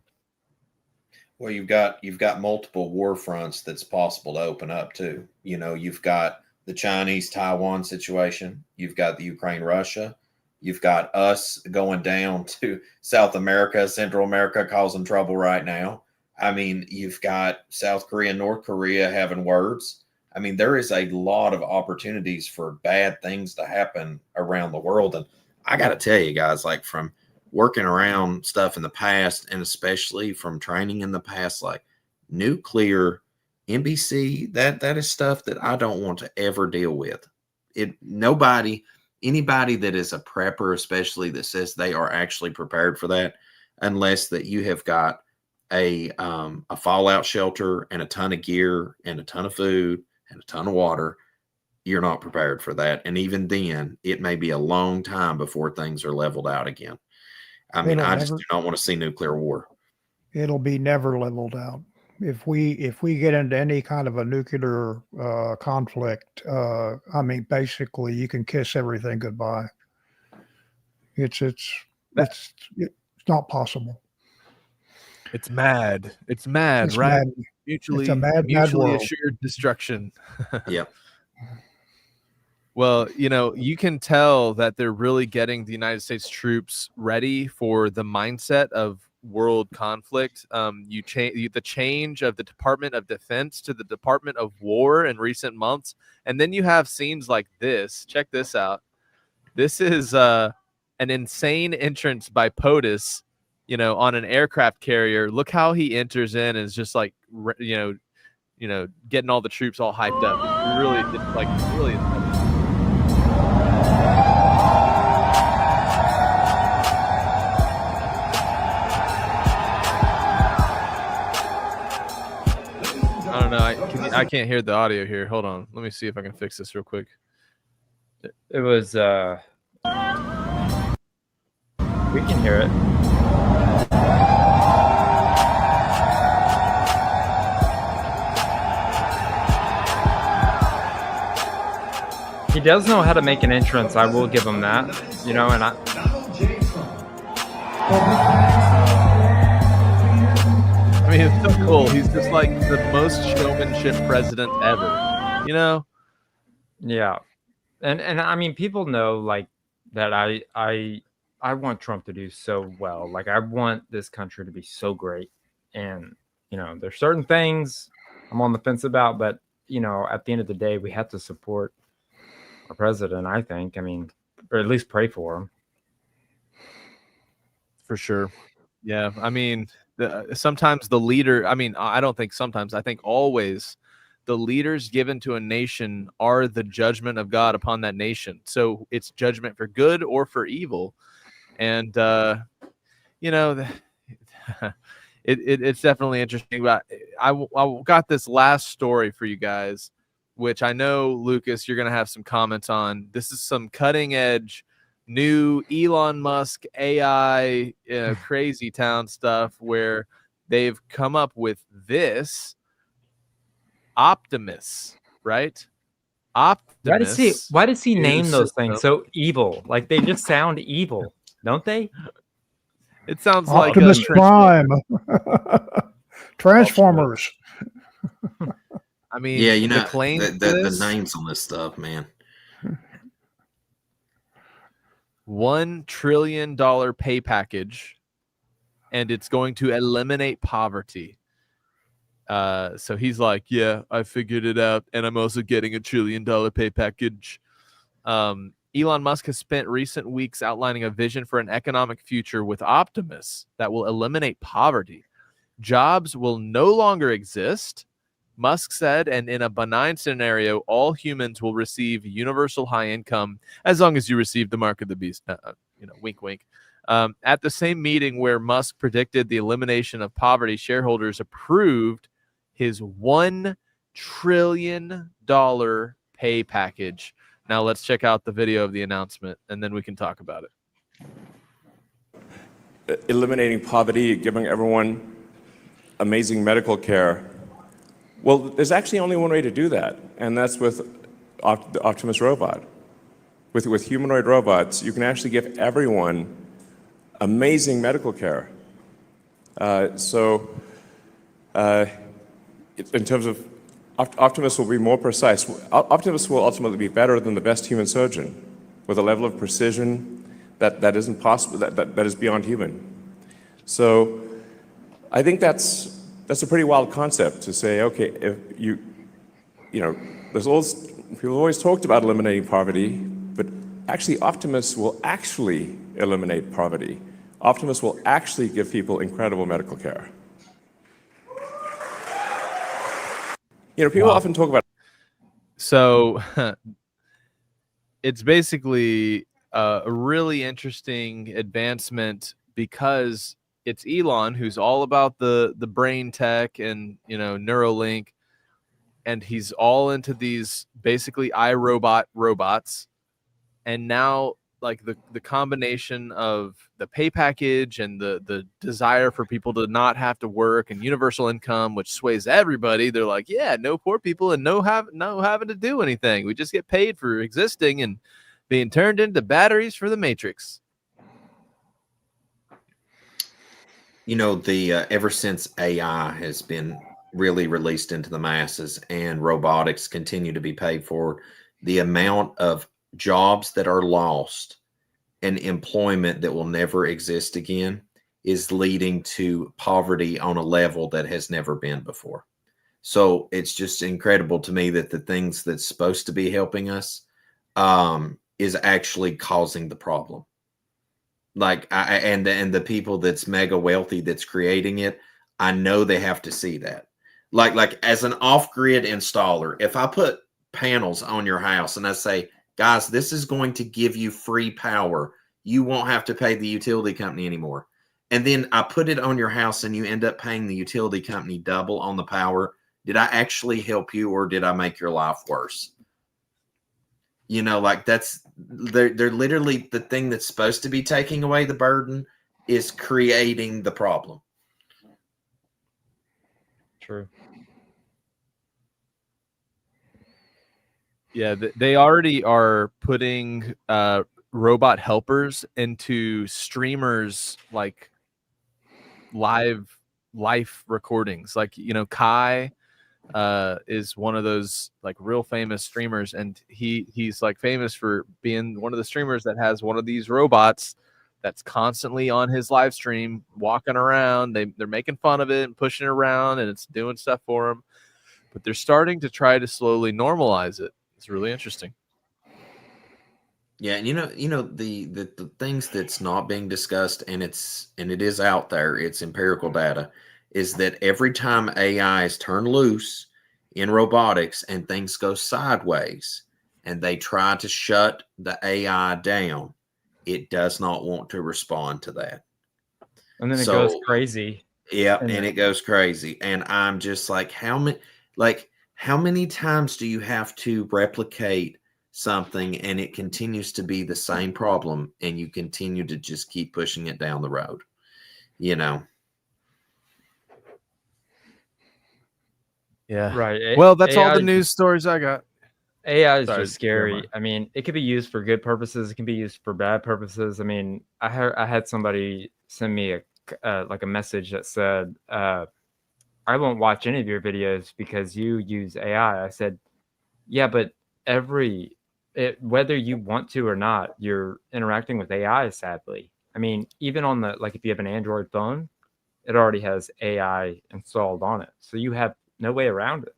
Well, you've got multiple war fronts that's possible to open up too. You've got the Chinese Taiwan situation. You've got the Ukraine Russia. You've got us going down to South America, Central America, causing trouble right now. I mean, you've got South Korea, North Korea having words. I mean, there is a lot of opportunities for bad things to happen around the world. And I got to tell you guys, like, from working around stuff in the past, and especially from training in the past, like nuclear, NBC, that is stuff that I don't want to ever deal with. Anybody that is a prepper, especially, that says they are actually prepared for that, unless that you have got a fallout shelter and a ton of gear and a ton of food and a ton of water, you're not prepared for that. And even then, it may be a long time before things are leveled out again. I mean, I just do not want to see nuclear war. It'll be never leveled out. If we get into any kind of a nuclear conflict, I mean, basically, you can kiss everything goodbye. It's not possible. It's mad. It's mad, It's right? mad. Mutually, It's a mad mutually world. assured destruction. Yep. Well, you can tell that they're really getting the United States troops ready for the mindset of world conflict. The change of the Department of Defense to the Department of War in recent months, and then you have scenes like this. Check this out. This is an insane entrance by POTUS, on an aircraft carrier. Look how he enters in and is just like, getting all the troops all hyped up. It's really. I don't know. I can't hear the audio here. Hold on. Let me see if I can fix this real quick. It was we can hear it. He does know how to make an entrance. I will give him that. And I mean, it's so cool. He's just like the most showmanship president ever. Yeah. And I mean, people know like that I want Trump to do so well. Like I want this country to be so great. And, there's certain things I'm on the fence about, but at the end of the day, we have to support our president, I think. I mean, or at least pray for him. For sure. Yeah. I mean, sometimes the leader, I don't think sometimes, I think always the leaders given to a nation are the judgment of God upon that nation. So it's judgment for good or for evil. And, it's definitely interesting. But I got this last story for you guys, which I know, Lucas, you're going to have some comments on. This is some cutting edge new Elon Musk AI crazy town stuff where they've come up with this Optimus, right? Optimus. Why does he name those things so evil? Like they just sound evil, don't they? It sounds Optimus like Prime. Transformers. I mean, yeah, the names on this stuff, man. $1 trillion pay package, and it's going to eliminate poverty. So he's like, yeah, I figured it out, and I'm also getting $1 trillion pay package. Elon Musk has spent recent weeks outlining a vision for an economic future with Optimus that will eliminate poverty. Jobs will no longer exist, Musk said, and in a benign scenario, all humans will receive universal high income as long as you receive the mark of the beast. Wink, wink. At the same meeting where Musk predicted the elimination of poverty, shareholders approved his $1 trillion pay package. Now let's check out the video of the announcement, and then we can talk about it. Eliminating poverty, giving everyone amazing medical care. Well, there's actually only one way to do that, and that's with the Optimus robot. With humanoid robots, you can actually give everyone amazing medical care. In terms of Optimus will be more precise. Optimus will ultimately be better than the best human surgeon with a level of precision that isn't possible, that is beyond human. So I think that's a pretty wild concept to say, okay, if people always talked about eliminating poverty, but actually Optimus will actually eliminate poverty. Optimus will actually give people incredible medical care. People often talk about. So it's basically a really interesting advancement because it's Elon who's all about the brain tech and Neuralink, and he's all into these basically iRobot robots. And now like the combination of the pay package and the desire for people to not have to work and universal income, which sways everybody. They're like, yeah, no poor people and no having to do anything. We just get paid for existing and being turned into batteries for the Matrix. Ever since AI has been really released into the masses and robotics continue to be paid for, the amount of jobs that are lost and employment that will never exist again is leading to poverty on a level that has never been before. So it's just incredible to me that the things that's supposed to be helping us is actually causing the problem. Like, and the people that's mega wealthy that's creating it, I know they have to see that. Like as an off-grid installer, if I put panels on your house and I say, guys, this is going to give you free power, you won't have to pay the utility company anymore. And then I put it on your house and you end up paying the utility company double on the power. Did I actually help you, or did I make your life worse? You know, like they're literally, the thing that's supposed to be taking away the burden is creating the problem. True. Yeah, they already are putting robot helpers into streamers, like live recordings. Like, you know, Kai is one of those like real famous streamers, and he's like famous for being one of the streamers that has one of these robots that's constantly on his live stream walking around. They're making fun of it and pushing it around, and it's doing stuff for him, but they're starting to try to slowly normalize it. It's really interesting. Yeah, and you know the things that's not being discussed, and it is out there, it's empirical data, is that every time AI is turned loose in robotics and things go sideways and they try to shut the AI down, it does not want to respond to that. And then it goes crazy. Yeah, and it goes crazy. And I'm just like, how many times do you have to replicate something and it continues to be the same problem and you continue to just keep pushing it down the road? You know? Yeah. Right. Well, that's all the news stories I got. AI is just scary. I mean, it could be used for good purposes. It can be used for bad purposes. I mean, I had somebody send me a message that said, I won't watch any of your videos because you use AI. I said, yeah, but whether you want to or not, you're interacting with AI, sadly. I mean, even on if you have an Android phone, it already has AI installed on it. So you have no way around it.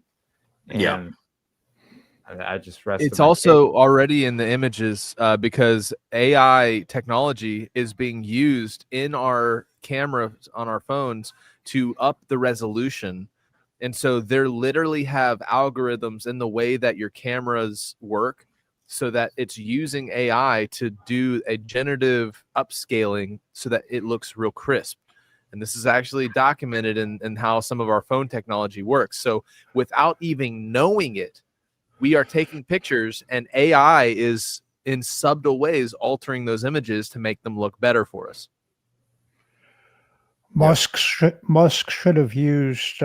And yeah. I just rest. It's also already in the images because AI technology is being used in our cameras on our phones to up the resolution. And so they literally have algorithms in the way that your cameras work so that it's using AI to do a generative upscaling so that it looks real crisp. And this is actually documented in how some of our phone technology works. So without even knowing it, we are taking pictures and AI is in subtle ways altering those images to make them look better for us. Musk should have used,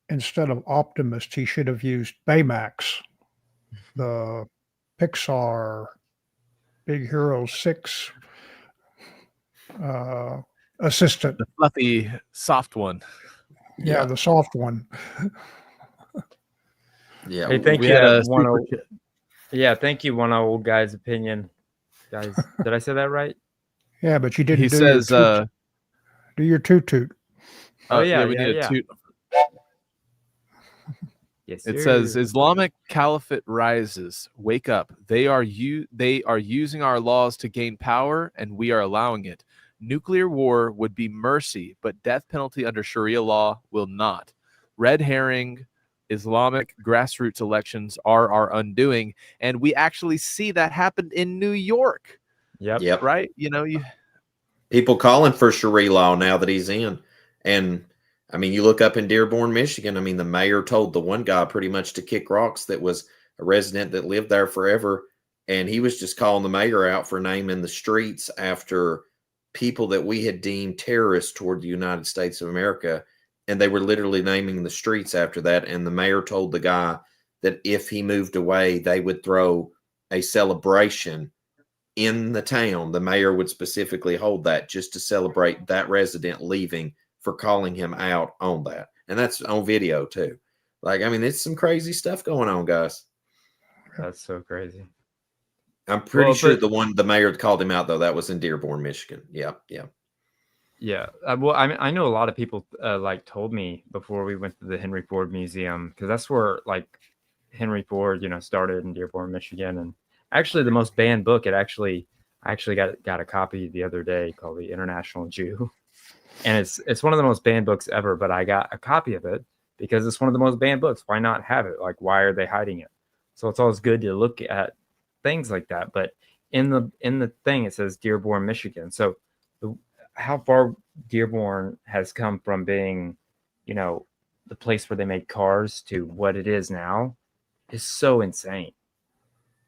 instead of Optimus, he should have used Baymax, the Pixar Big Hero 6 assistant. The fluffy, soft one. Yeah, the soft one. Yeah. Hey, thank you. Thank you, one old guy's opinion. Guys, did I say that right? Yeah, but you didn't. He says, do your toot. Oh yeah, we need a toot. Yes, it says Islamic Caliphate rises. Wake up. They are using our laws to gain power, and we are allowing it. Nuclear war would be mercy, but death penalty under Sharia law will not. Red herring. Islamic grassroots elections are our undoing, and we actually see that happen in New York. Yep. Right? You know, people calling for Sharia law now that he's in. And I mean, you look up in Dearborn, Michigan. I mean, the mayor told the one guy pretty much to kick rocks that was a resident that lived there forever. And he was just calling the mayor out for naming the streets after people that we had deemed terrorists toward the United States of America. And they were literally naming the streets after that. And the mayor told the guy that if he moved away, they would throw a celebration in the town. The mayor would specifically hold that just to celebrate that resident leaving for calling him out on that. And that's on video too. Like, I mean, it's some crazy stuff going on, guys. That's so crazy. I'm pretty sure the mayor that called him out, though, that was in Dearborn, Michigan. Yeah. Yeah. Well, I know a lot of people told me before we went to the Henry Ford Museum, because that's where Henry Ford, started in Dearborn, Michigan. And actually the most banned book. I actually got a copy the other day called The International Jew, and it's one of the most banned books ever. But I got a copy of it because it's one of the most banned books. Why not have it? Like, why are they hiding it? So it's always good to look at things like that. But in the thing, it says Dearborn, Michigan. So how far Dearborn has come from being, the place where they made cars to what it is now is so insane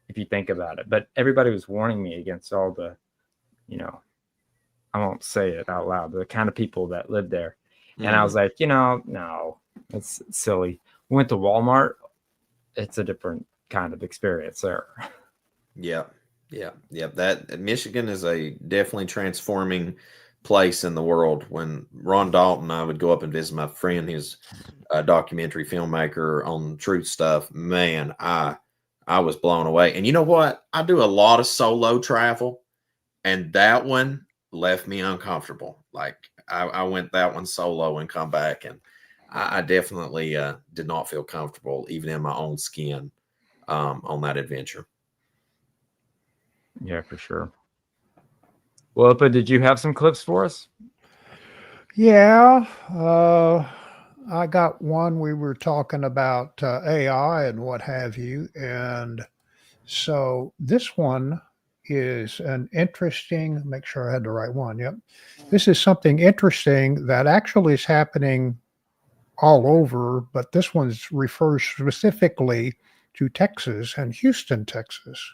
if you think about it. But everybody was warning me against all the, I won't say it out loud, but the kind of people that live there. And I was like, no, it's silly. We went to Walmart. It's a different kind of experience there. Yeah. That Michigan is a definitely transforming place in the world. When Ron Dalton and I would go up and visit my friend, he's a documentary filmmaker on truth stuff. Man, I was blown away. And you know what? I do a lot of solo travel, and that one left me uncomfortable. Like I went that one solo and come back, and I definitely did not feel comfortable, even in my own skin, on that adventure. Yeah, for sure. Well, but did you have some clips for us? Yeah, I got one. We were talking about AI and what have you. And so this one is an interesting, make sure I had the right one. Yep. This is something interesting that actually is happening all over, but this one refers specifically to Texas and Houston, Texas.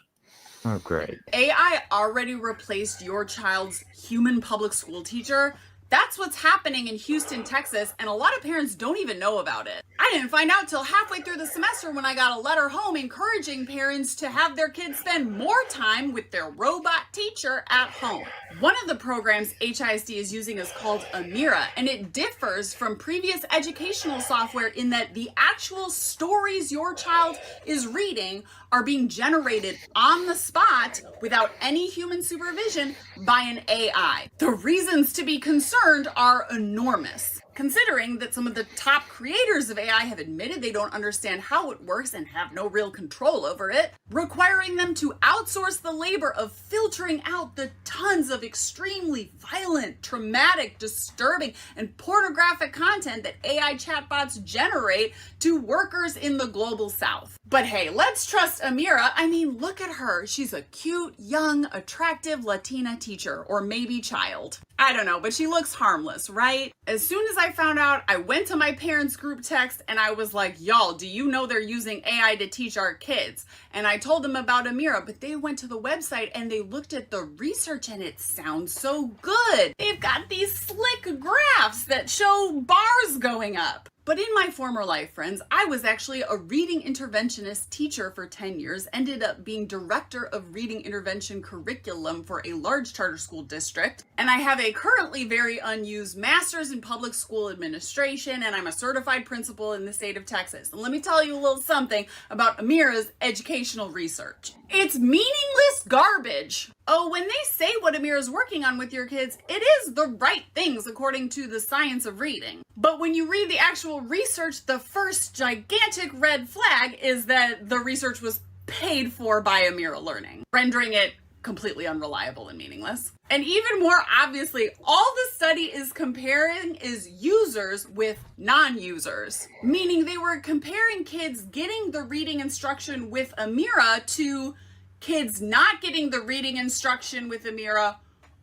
Oh, great. AI already replaced your child's human public school teacher. That's what's happening in Houston, Texas, and a lot of parents don't even know about it. I didn't find out till halfway through the semester when I got a letter home encouraging parents to have their kids spend more time with their robot teacher at home. One of the programs HISD is using is called Amira, and it differs from previous educational software in that the actual stories your child is reading are being generated on the spot without any human supervision by an AI. The reasons to be concerned are enormous, considering that some of the top creators of AI have admitted they don't understand how it works and have no real control over it, requiring them to outsource the labor of filtering out the tons of extremely violent, traumatic, disturbing, and pornographic content that AI chatbots generate to workers in the global south. But hey, let's trust Amira. I mean, look at her. She's a cute, young, attractive Latina teacher, or maybe child. I don't know, but she looks harmless, right? As soon as I found out, I went to my parents' group text and I was like, y'all, do you know they're using AI to teach our kids? And I told them about Amira, but they went to the website and they looked at the research and it sounds so good. They've got these slick graphs that show bars going up. But in my former life, friends, I was actually a reading interventionist teacher for 10 years, ended up being director of reading intervention curriculum for a large charter school district, and I have a currently very unused master's in public school administration, and I'm a certified principal in the state of Texas. And let me tell you a little something about Amira's educational research. It's meaningless garbage. Oh, when they say what Amira's working on with your kids, it is the right things according to the science of reading. But when you read the actual research, the first gigantic red flag is that the research was paid for by Amira Learning, rendering it completely unreliable and meaningless. And even more obviously, all the study is comparing is users with non-users, meaning they were comparing kids getting the reading instruction with Amira to kids not getting the reading instruction with Amira,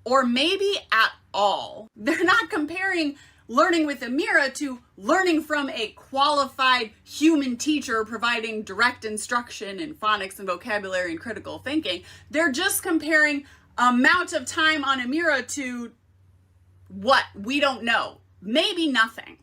or maybe at all. They're not comparing learning with Amira to learning from a qualified human teacher providing direct instruction in phonics and vocabulary and critical thinking. They're just comparing amount of time on Amira to what? We don't know. Maybe nothing.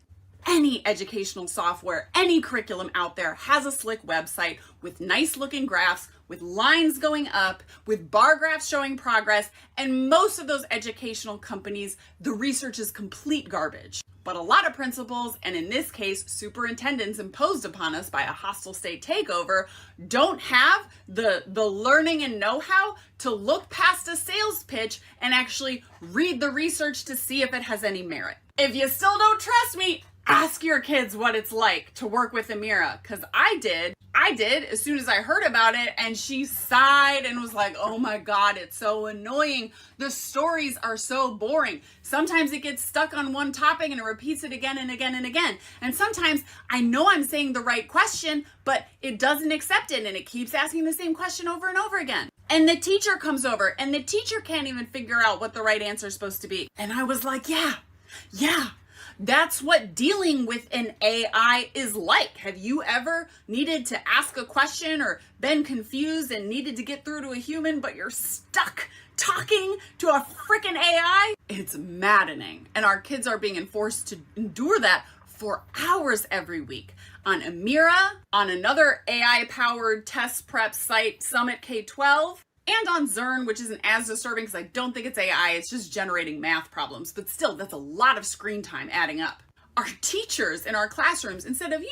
Any educational software, any curriculum out there has a slick website with nice looking graphs, with lines going up, with bar graphs showing progress, and most of those educational companies, the research is complete garbage. But a lot of principals, and in this case, superintendents imposed upon us by a hostile state takeover, don't have the learning and know-how to look past a sales pitch and actually read the research to see if it has any merit. If you still don't trust me, ask your kids what it's like to work with Amira, because I did. I I did as soon as I heard about it, and she sighed and was like, oh my God, it's so annoying. The stories are so boring. Sometimes it gets stuck on one topic and it repeats it again and again and again. And sometimes I know I'm saying the right question, but it doesn't accept it and it keeps asking the same question over and over again. And the teacher comes over and the teacher can't even figure out what the right answer is supposed to be. And I was like, yeah. That's what dealing with an AI is like. Have you ever needed to ask a question or been confused and needed to get through to a human, but you're stuck talking to a freaking AI? It's maddening. And our kids are being enforced to endure that for hours every week on Amira, on another AI-powered test prep site, Summit K-12, and on Zern, which isn't as disturbing because I don't think it's AI, it's just generating math problems. But still, that's a lot of screen time adding up. Our teachers in our classrooms, instead of,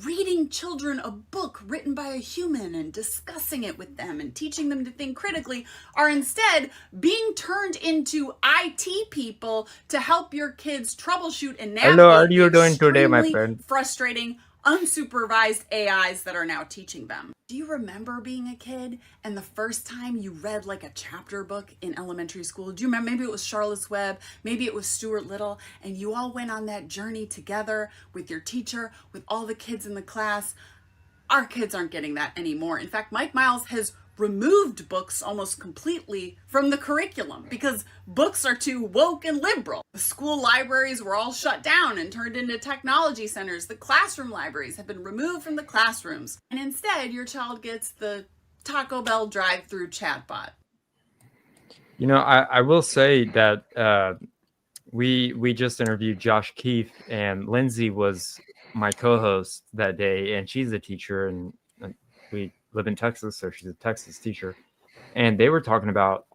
reading children a book written by a human and discussing it with them and teaching them to think critically, are instead being turned into IT people to help your kids troubleshoot and navigate Hello, how are you doing today, my extremely friend? frustrating, unsupervised AIs that are now teaching them. Do you remember being a kid and the first time you read like a chapter book in elementary school? Do you remember? Maybe it was Charlotte's Web, maybe it was Stuart Little, and you all went on that journey together with your teacher, with all the kids in the class. Our kids aren't getting that anymore. In fact, Mike Miles has removed books almost completely from the curriculum because books are too woke and liberal. The school libraries were all shut down and turned into technology centers. The classroom libraries have been removed from the classrooms. And instead, your child gets the Taco Bell drive-through chatbot. I will say that we just interviewed Josh Keefe, and Lindsay was my co-host that day, and she's a teacher, and we live in Texas, so she's a Texas teacher, and they were talking about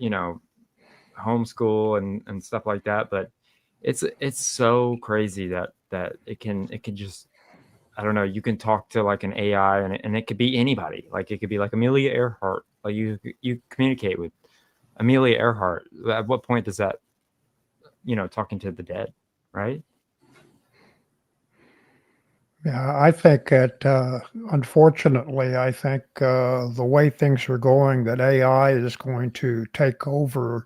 homeschool and stuff like that. But it's so crazy that it can just, I don't know, you can talk to like an AI and it could be anybody. Like it could be like Amelia Earhart. Like you communicate with Amelia Earhart. At what point does that, talking to the dead, right? Yeah, I think that unfortunately, I think the way things are going, that AI is going to take over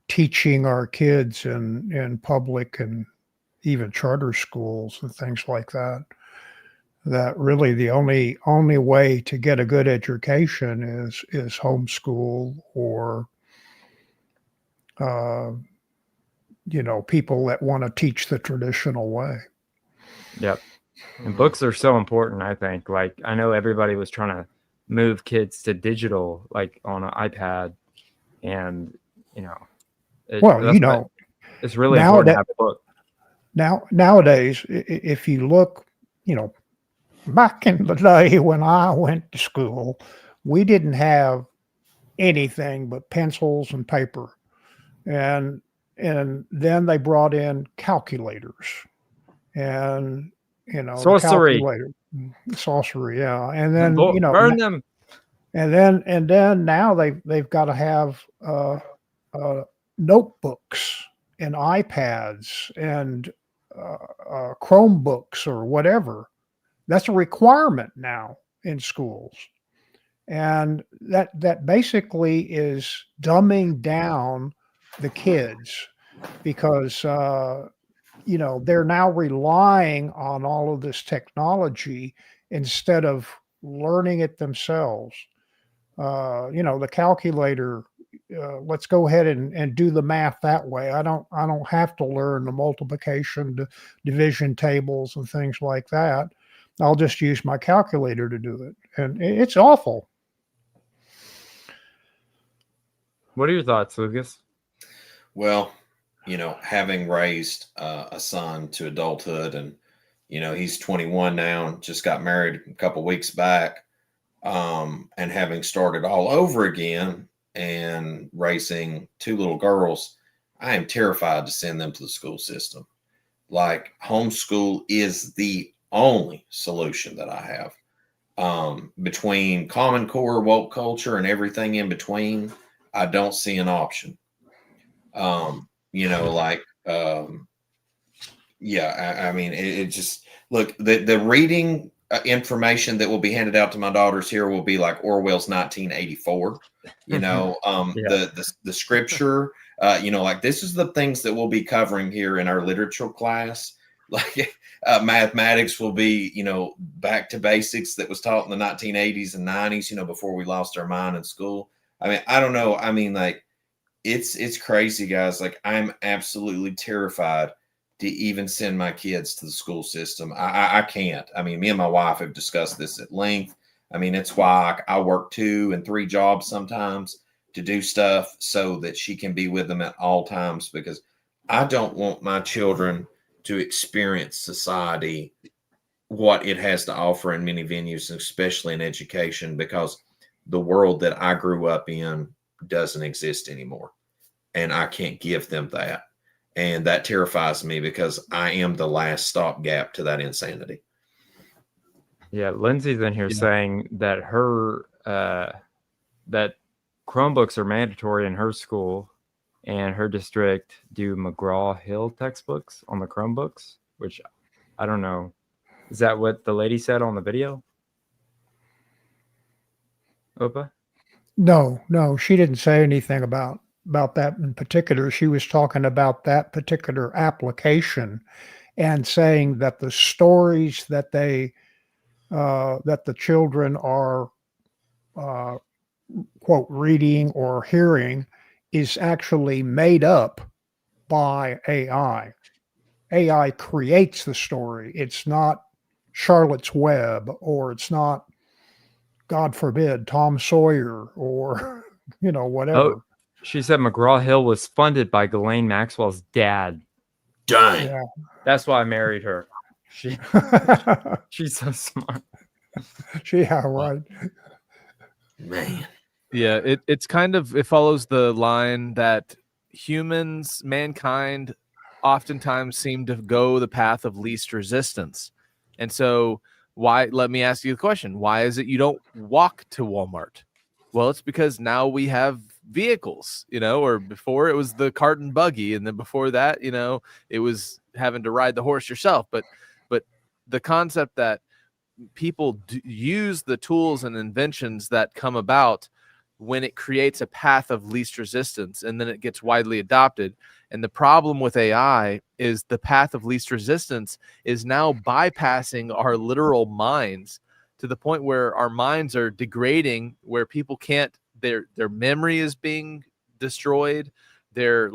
teaching our kids in public and even charter schools and things like that. That really the only way to get a good education is homeschool or people that want to teach the traditional way. Yep. And books are so important, I think. Like, I know everybody was trying to move kids to digital, like on an iPad. And, it's really important to have a book. Nowadays, if you look, back in the day when I went to school, we didn't have anything but pencils and paper. And then they brought in calculators and, sorcery, yeah. And then, burn them. And then now they've got to have notebooks and iPads and Chromebooks or whatever. That's a requirement now in schools. And that basically is dumbing down the kids because, they're now relying on all of this technology instead of learning it themselves. The calculator, let's go ahead and do the math that way. I don't have to learn the multiplication, division tables and things like that. I'll just use my calculator to do it. And it's awful. What are your thoughts, Lucas? Well, having raised a son to adulthood, and he's 21 now and just got married a couple weeks back, and having started all over again and raising two little girls, I am terrified to send them to the school system. Like, homeschool is the only solution that I have. Between Common Core, woke culture, and everything in between, I don't see an option. I mean, it just, look, the reading information that will be handed out to my daughters here will be like Orwell's 1984. You know, the scripture. You know, like this is the things that we'll be covering here in our literature class. Like mathematics will be, you know, back to basics that was taught in the 1980s and 90s. You know, before we lost our mind in school. I mean, I don't know. I mean, like it's crazy, guys. Like I'm absolutely terrified to even send my kids to the school system. I can't. I mean, me and my wife have discussed this at length. I mean, it's why I work 2 and 3 jobs sometimes to do stuff so that she can be with them at all times, because I don't want my children to experience society, what it has to offer in many venues, especially in education, because the world that I grew up in doesn't exist anymore. And I can't give them that. And that terrifies me because I am the last stopgap to that insanity. Yeah, Lindsay's in here saying that her that Chromebooks are mandatory in her school, and her district do McGraw-Hill textbooks on the Chromebooks, which I don't know. Is that what the lady said on the video? Opa? No, she didn't say anything about that in particular. She was talking about that particular application and saying that the stories that they that the children are quote reading or hearing is actually made up by AI. AI creates the story. It's not Charlotte's Web, or it's not, God forbid, Tom Sawyer, or you know, whatever. Oh, she said McGraw-Hill was funded by Ghislaine Maxwell's dad. Dang. Yeah. That's why I married her. She's so smart. Yeah, right. Man. Yeah, it's kind of, it follows the line that mankind oftentimes seem to go the path of least resistance. And so let me ask you the question, why is it you don't walk to Walmart? Well, it's because now we have vehicles, you know, or before it was the cart and buggy, and then before that, you know, it was having to ride the horse yourself. But the concept that people use the tools and inventions that come about when it creates a path of least resistance, and then it gets widely adopted. And the problem with AI is the path of least resistance is now bypassing our literal minds to the point where our minds are degrading, where people can't, their memory is being destroyed. They're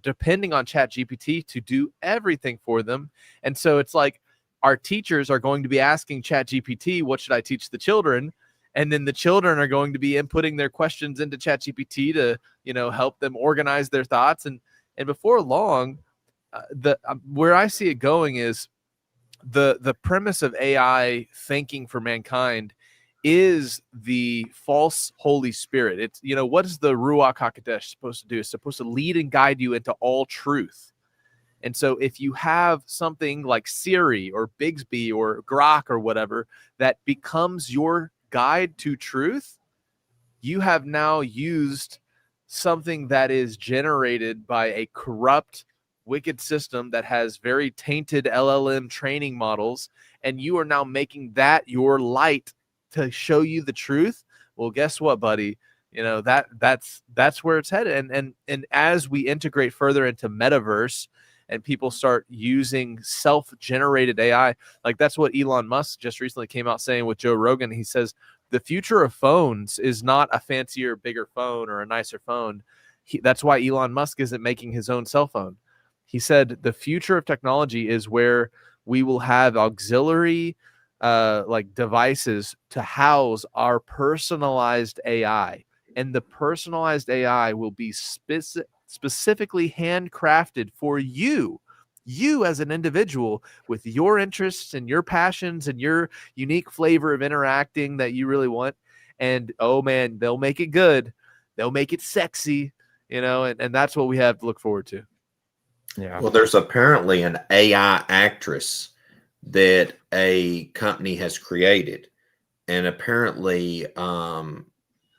depending on ChatGPT to do everything for them. And so it's like our teachers are going to be asking ChatGPT, what should I teach the children? And then the children are going to be inputting their questions into ChatGPT to, you know, help them organize their thoughts. And before long, where I see it going is the premise of AI thinking for mankind is the false Holy Spirit. It's, you know, what is the Ruach HaKodesh supposed to do? It's supposed to lead and guide you into all truth. And so if you have something like Siri or Bixby or Grok or whatever that becomes your guide to truth, you have now used something that is generated by a corrupt, wicked system that has very tainted LLM training models, and you are now making that your light to show you the truth. Well, guess what, buddy? You know, that's where it's headed. And as we integrate further into metaverse and people start using self-generated AI, like that's what Elon Musk just recently came out saying with Joe Rogan. He says the future of phones is not a fancier, bigger phone or a nicer phone. That's why Elon Musk isn't making his own cell phone. He said the future of technology is where we will have auxiliary like devices to house our personalized AI. And the personalized AI will be specifically handcrafted for you as an individual, with your interests and your passions and your unique flavor of interacting that you really want. And oh man, they'll make it good. They'll make it sexy, you know, and that's what we have to look forward to. Yeah. Well, there's apparently an AI actress that a company has created, and apparently,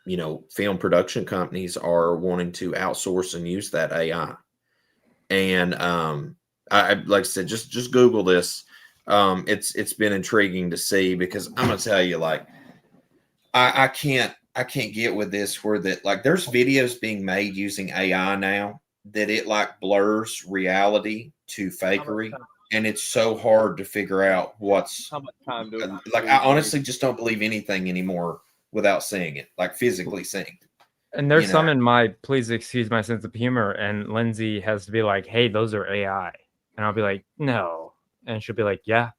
you know, film production companies are wanting to outsource and use that AI. And I like I said, just Google this. It's been intriguing to see, because I'm gonna tell you, like, I can't get with this where that, like, there's videos being made using AI now that it like blurs reality to fakery, and it's so hard to figure out what's How much time do we like. I honestly just don't believe anything anymore without seeing it, like physically seeing it. And there's some in my, please excuse my sense of humor, and Lindsay has to be like, hey, those are AI. And I'll be like, no. And she'll be like, yeah.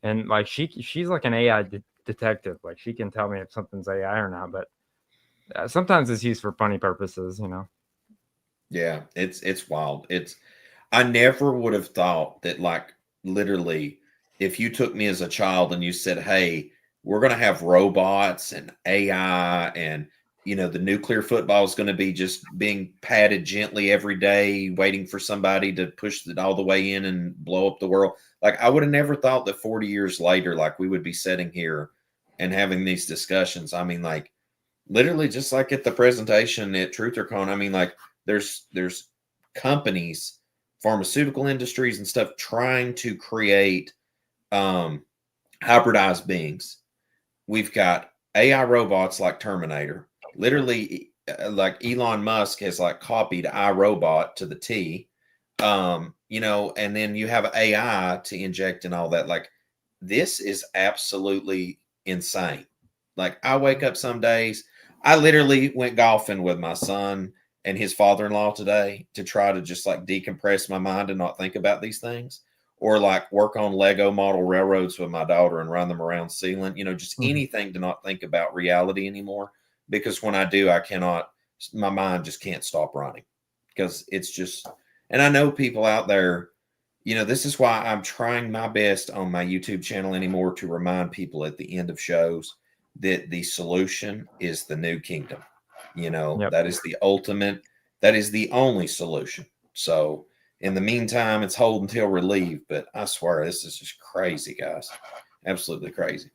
And like she's like an AI detective. Like she can tell me if something's AI or not, but sometimes it's used for funny purposes, you know. Yeah, it's wild. I never would have thought that, like, literally, if you took me as a child and you said, hey, we're going to have robots and AI, and, you know, the nuclear football is going to be just being patted gently every day, waiting for somebody to push it all the way in and blow up the world. Like, I would have never thought that 40 years later, like, we would be sitting here and having these discussions. I mean, like, literally just like at the presentation at TrutherCon, I mean, like, there's companies, pharmaceutical industries and stuff trying to create hybridized beings. We've got AI robots like Terminator. Literally, like Elon Musk has like copied iRobot to the T. You know, and then you have AI to inject and all that. Like, this is absolutely insane. Like, I wake up some days, I literally went golfing with my son and his father-in-law today to try to just like decompress my mind and not think about these things, or like work on Lego model railroads with my daughter and run them around Sealand, you know, just anything to not think about reality anymore. Because when I do, my mind just can't stop running, because it's just, and I know people out there, you know, this is why I'm trying my best on my YouTube channel anymore to remind people at the end of shows that the solution is the new kingdom. You know, that is the ultimate, that is the only solution. So in the meantime, it's hold until relieved. But I swear, this is just crazy, guys. Absolutely crazy.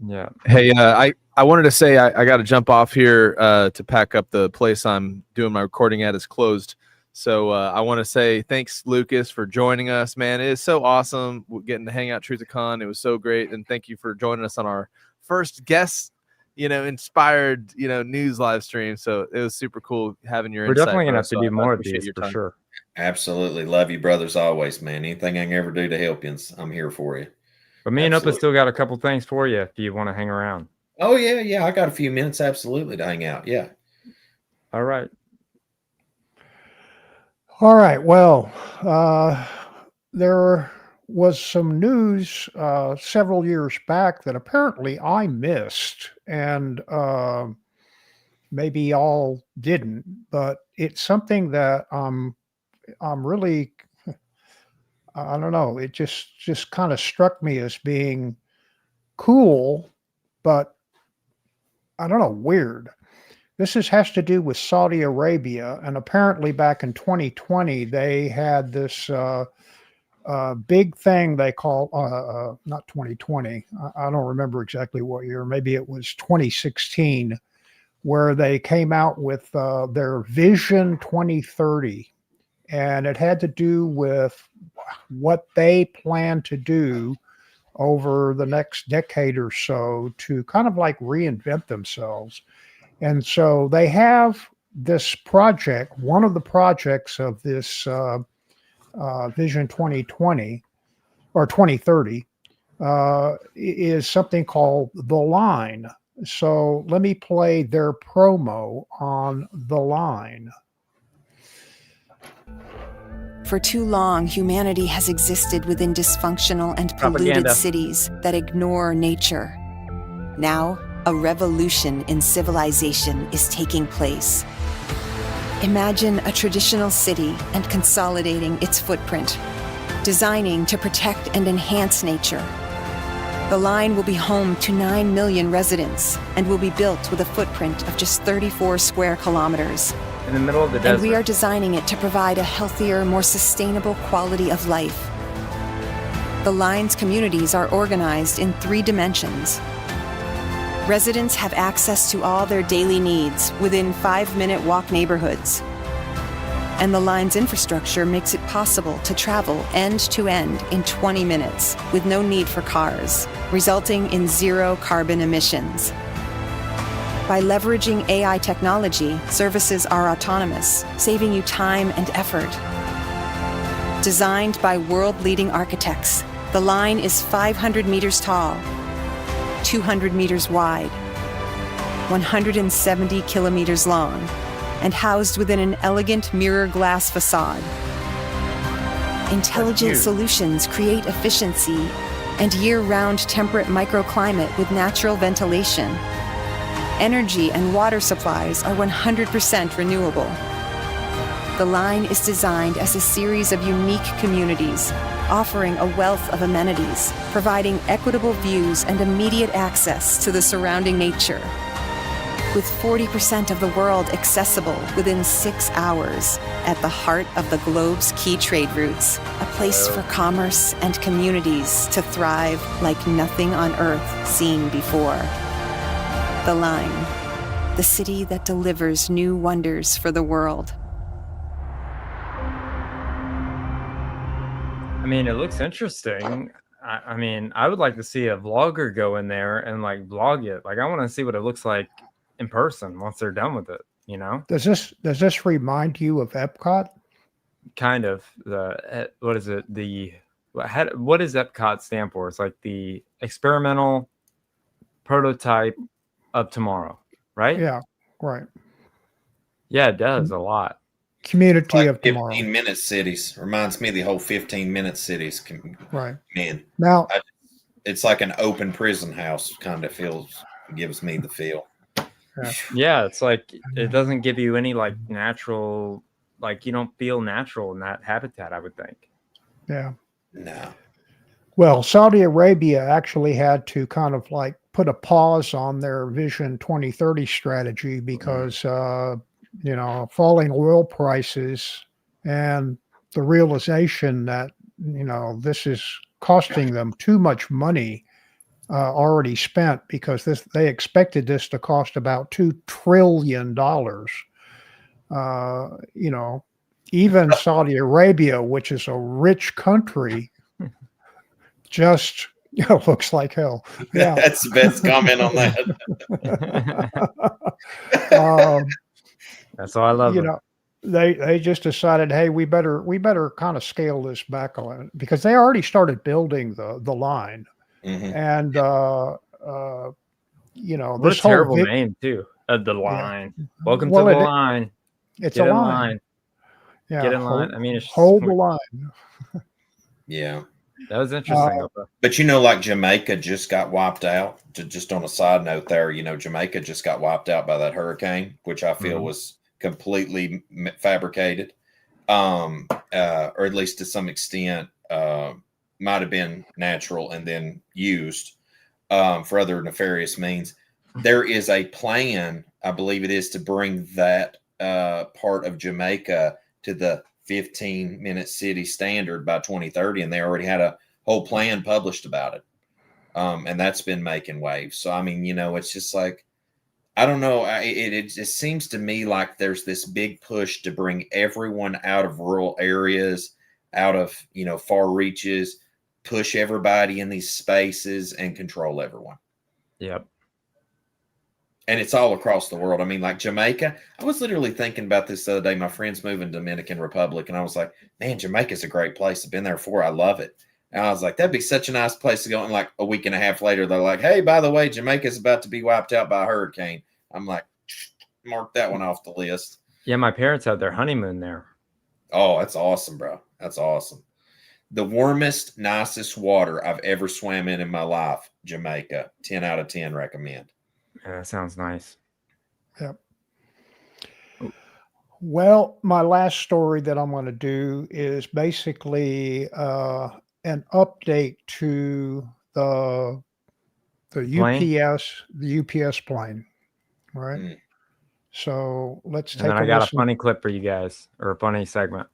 Yeah. Hey, I wanted to say I got to jump off here to pack up. The place I'm doing my recording at is closed. So I want to say thanks, Lucas, for joining us, man. It is so awesome getting to hang out at TrutherCon. It was so great. And thank you for joining us on our first guest, you know, inspired, you know, news live stream. So it was super cool having your We're insight. definitely going to have to do more of these for sure. Absolutely. Love you, brothers, always, man. Anything I can ever do to help you, I'm here for you. But me and Opa still got a couple things for you if you want to hang around. Oh, yeah. Yeah. I got a few minutes. Absolutely. To hang out. Yeah. All right. All right. Well, there was some news several years back that apparently I missed, and maybe y'all didn't, but it's something that I'm really, I don't know, it just kind of struck me as being cool, but I don't know, weird. This has to do with Saudi Arabia, and apparently back in 2020 they had this big thing they call not 2020. I don't remember exactly what year. Maybe it was 2016, where they came out with their Vision 2030, and it had to do with what they plan to do over the next decade or so to kind of like reinvent themselves. And so they have this project. One of the projects of this Vision 2020 or 2030 is something called The Line. So let me play their promo on The Line. For too long, humanity has existed within dysfunctional and polluted cities that ignore nature. Now, a revolution in civilization is taking place. Imagine a traditional city and consolidating its footprint, designing to protect and enhance nature. The Line will be home to 9 million residents and will be built with a footprint of just 34 square kilometers. In the middle of the desert. And we are designing it to provide a healthier, more sustainable quality of life. The Line's communities are organized in 3 dimensions. Residents have access to all their daily needs within 5-minute walk neighborhoods. And the line's infrastructure makes it possible to travel end to end in 20 minutes with no need for cars, resulting in zero carbon emissions. By leveraging AI technology, services are autonomous, saving you time and effort. Designed by world-leading architects, the line is 500 meters tall, 200 meters wide, 170 kilometers long, and housed within an elegant mirror glass facade. Intelligent solutions create efficiency and year-round temperate microclimate with natural ventilation. Energy and water supplies are 100% renewable. The line is designed as a series of unique communities, offering a wealth of amenities, providing equitable views and immediate access to the surrounding nature. With 40% of the world accessible within 6 hours, at the heart of the globe's key trade routes, a place for commerce and communities to thrive like nothing on Earth seen before. The Line, the city that delivers new wonders for the world. I mean, it looks interesting. I mean, I would like to see a vlogger go in there and like vlog it. Like, I want to see what it looks like in person once they're done with it. You know? Does this remind you of Epcot? Kind of. What is it? What does Epcot stand for? It's like the experimental prototype of tomorrow, right? Yeah, right. Yeah, it does a lot. Community like of tomorrow. 15-minute cities reminds me of the whole 15-minute cities. Right. Man, now it's like an open prison house. Kind of gives me the feel. Yeah, it's like it doesn't give you any like natural, like you don't feel natural in that habitat, I would think. Yeah. No. Well, Saudi Arabia actually had to kind of like put a pause on their Vision 2030 strategy because, falling oil prices and the realization that, this is costing them too much money already spent because they expected this to cost about $2 trillion. Even Saudi Arabia, which is a rich country, just looks like hell. Yeah, that's the best comment on that. That's all I love. They just decided, hey, we better kind of scale this back on it because they already started building the line, and what this a terrible name too. The line. Yeah. Welcome to the line. It's Get a in line. Yeah, get in line. I mean, it's hold the line. Yeah. That was interesting. But like Jamaica just got wiped out. Just on a side note there, Jamaica just got wiped out by that hurricane, which I feel was completely fabricated, or at least to some extent might have been natural and then used for other nefarious means. There is a plan, I believe it is, to bring that part of Jamaica to the 15-minute city standard by 2030, and they already had a whole plan published about it, and that's been making waves. So I mean, it's just like, I don't know, it just seems to me like there's this big push to bring everyone out of rural areas, out of far reaches, push everybody in these spaces and control everyone. Yep. And it's all across the world. I mean, like Jamaica, I was literally thinking about this the other day. My friend's moving to Dominican Republic, and I was like, man, Jamaica's a great place. I've been there before. I love it. And I was like, that'd be such a nice place to go. And like a week and a half later, they're like, hey, by the way, Jamaica's about to be wiped out by a hurricane. I'm like, mark that one off the list. Yeah, my parents had their honeymoon there. Oh, that's awesome, bro. That's awesome. The warmest, nicest water I've ever swam in my life, Jamaica. 10 out of 10 recommend. Yeah, that sounds nice. Yep. Well, my last story that I'm going to do is basically an update to the UPS plane. All right. So let's take a listen. I got a funny clip for you guys, or a funny segment.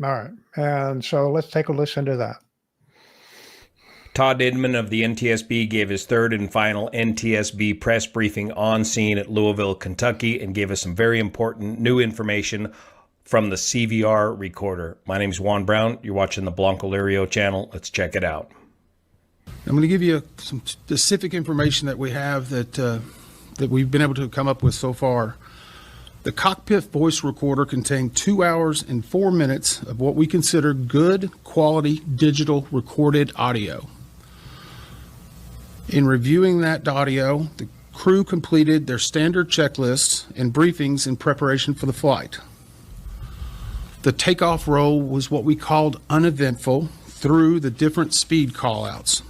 All right. And so let's take a listen to that. Todd Inman of the NTSB gave his third and final NTSB press briefing on scene at Louisville, Kentucky, and gave us some very important new information from the CVR recorder. My name is Juan Brown. You're watching the Blanco Lirio channel. Let's check it out. I'm going to give you some specific information that we have that we've been able to come up with so far. The cockpit voice recorder contained 2 hours and 4 minutes of what we consider good quality digital recorded audio. In reviewing that audio, the crew completed their standard checklists and briefings in preparation for the flight. The takeoff roll was what we called uneventful through the different speed callouts.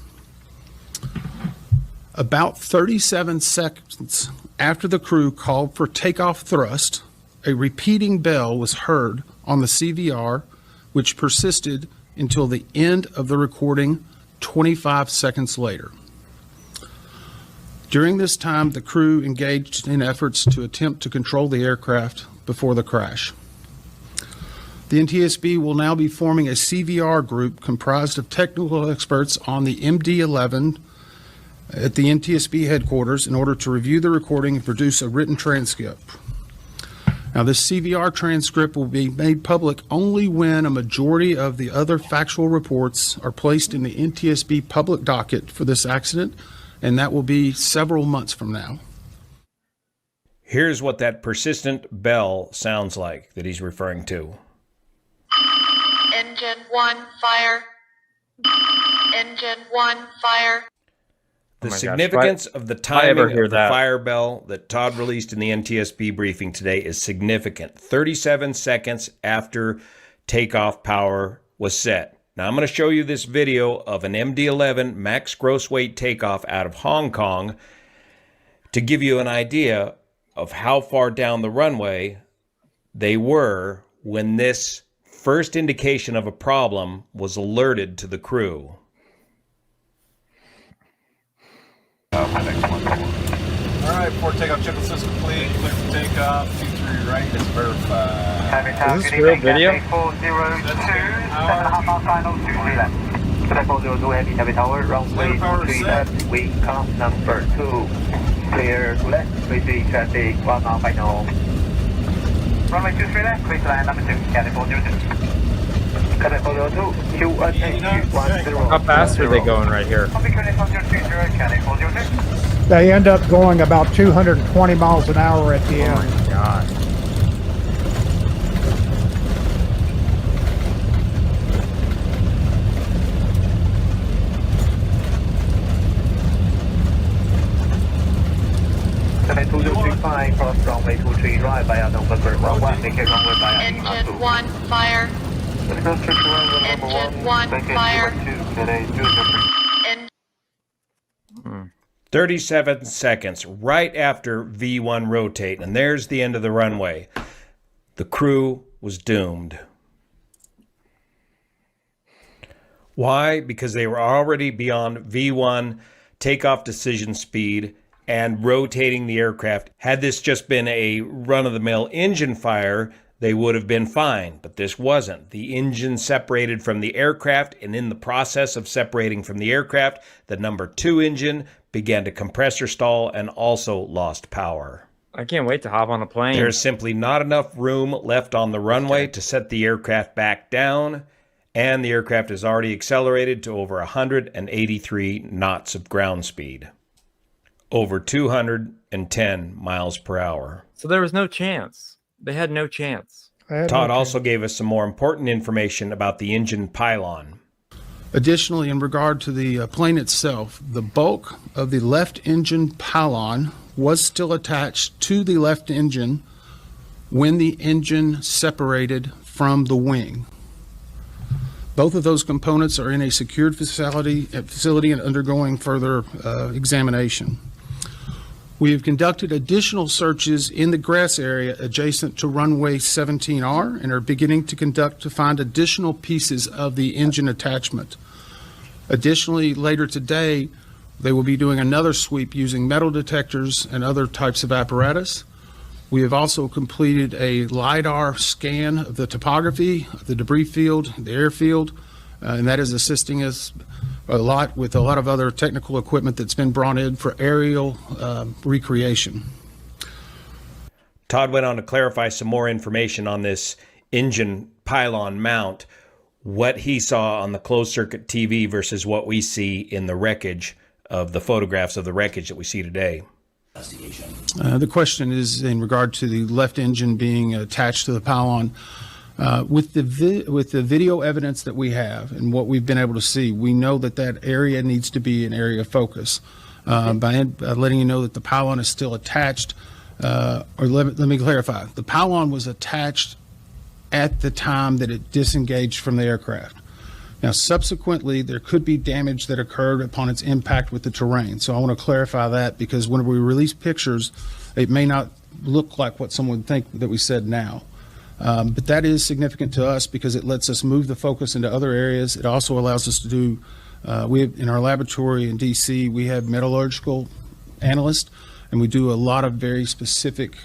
About 37 seconds after the crew called for takeoff thrust, a repeating bell was heard on the CVR, which persisted until the end of the recording 25 seconds later. During this time, the crew engaged in efforts to attempt to control the aircraft before the crash. The NTSB will now be forming a CVR group comprised of technical experts on the MD-11 at the NTSB headquarters in order to review the recording and produce a written transcript. Now, this CVR transcript will be made public only when a majority of the other factual reports are placed in the NTSB public docket for this accident, and that will be several months from now. Here's what that persistent bell sounds like that he's referring to. Engine 1, fire. Engine 1, fire. The significance of the timing of the fire bell that Todd released in the NTSB briefing today is significant. 37 seconds after takeoff power was set. Now I'm going to show you this video of an MD-11 max gross weight takeoff out of Hong Kong to give you an idea of how far down the runway they were when this first indication of a problem was alerted to the crew. All right, before takeoff, check the system, please. Clear for takeoff. 23 right is verified. Is this real video? 7.5 final 23 left. 402 heavy tower, runway 23 left, wing count number 2. Clear to left, crazy traffic, 1 mile final. Runway 23 left, clear to land number 2, Cathay 402. Cathay 402, QNH 10. How fast are they going right here? They end up going about 220 miles an hour at the end. Oh my God. Cathay 235, cross runway 23 right via November 11, make a runway via Engine 1, fire. Engine 1, fire. 37 seconds right after V1 rotate, and there's the end of the runway. The crew was doomed. Why? Because they were already beyond V1 takeoff decision speed and rotating the aircraft. Had this just been a run-of-the-mill engine fire, they would have been fine, but this wasn't. The engine separated from the aircraft, and in the process of separating from the aircraft, the number 2 engine began to compressor stall and also lost power. I can't wait to hop on a plane. There's simply not enough room left on the runway to set the aircraft back down, and the aircraft has already accelerated to over 183 knots of ground speed, over 210 miles per hour. So there was no chance. They had no chance. Todd also gave us some more important information about the engine pylon. Additionally, in regard to the plane itself, the bulk of the left engine pylon was still attached to the left engine when the engine separated from the wing. Both of those components are in a secured facility and undergoing further examination. We have conducted additional searches in the grass area adjacent to runway 17R and are beginning to find additional pieces of the engine attachment. Additionally, later today, they will be doing another sweep using metal detectors and other types of apparatus. We have also completed a LiDAR scan of the topography, of the debris field, the airfield, and that is assisting us a lot with a lot of other technical equipment that's been brought in for aerial recreation. Todd went on to clarify some more information on this engine pylon mount, what he saw on the closed circuit TV versus what we see in the wreckage of the photographs of the wreckage that we see today. The question is in regard to the left engine being attached to the pylon. With the video evidence that we have and what we've been able to see, we know that that area needs to be an area of focus. By letting you know that the pylon is still attached, or let me clarify, the pylon was attached at the time that it disengaged from the aircraft. Now, subsequently, there could be damage that occurred upon its impact with the terrain. So I want to clarify that, because when we release pictures, it may not look like what someone would think that we said now. But that is significant to us because it lets us move the focus into other areas. It also allows us to do, in our laboratory in DC, we have metallurgical analysts, and we do a lot of very specific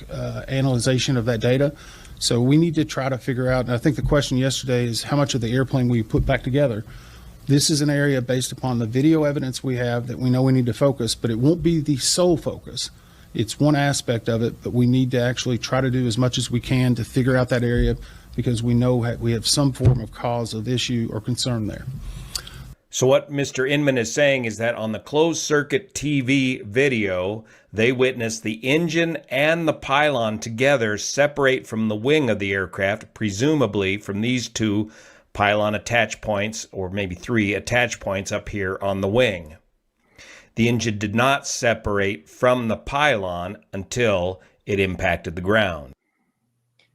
analyzation of that data. So we need to try to figure out, and I think the question yesterday is how much of the airplane we put back together. This is an area based upon the video evidence we have that we know we need to focus, but it won't be the sole focus. It's one aspect of it, but we need to actually try to do as much as we can to figure out that area, because we know we have some form of cause of issue or concern there. So what Mr. Inman is saying is that on the closed circuit TV video, they witnessed the engine and the pylon together separate from the wing of the aircraft, presumably from these two pylon attach points, or maybe three attach points up here on the wing. The engine did not separate from the pylon until it impacted the ground.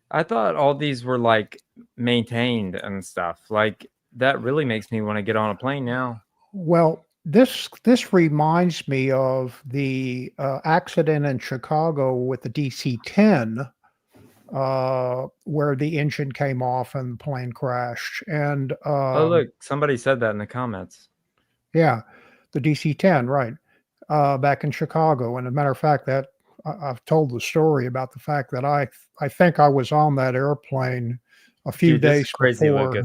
I thought all these were like maintained and stuff. Like, that really makes me want to get on a plane now. Well, this reminds me of the accident in Chicago with the DC-10, where the engine came off and the plane crashed. And oh, look, somebody said that in the comments. Yeah, the DC-10, right, back in Chicago. And as a matter of fact, that I've told the story about the fact that I think I was on that airplane a few days before.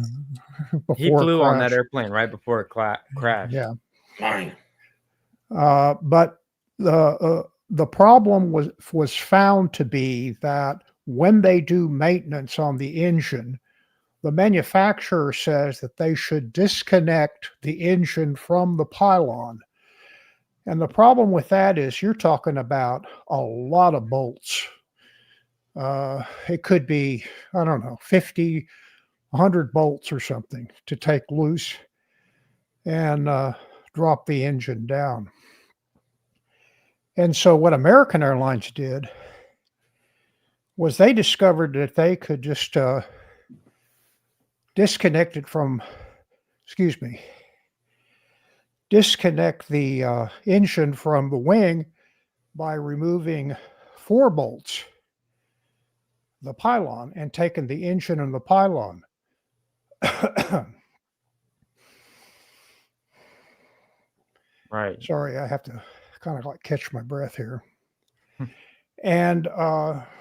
He flew on that airplane right before it crashed. Yeah. But the problem was found to be that when they do maintenance on the engine, the manufacturer says that they should disconnect the engine from the pylon. And the problem with that is you're talking about a lot of bolts. It could be, I don't know, 50, 100 bolts or something to take loose and drop the engine down. And so what American Airlines did was they discovered that they could just disconnect the engine from the wing by removing 4 bolts, the pylon, and taking the engine and the pylon. Right. Sorry, I have to kind of like catch my breath here. And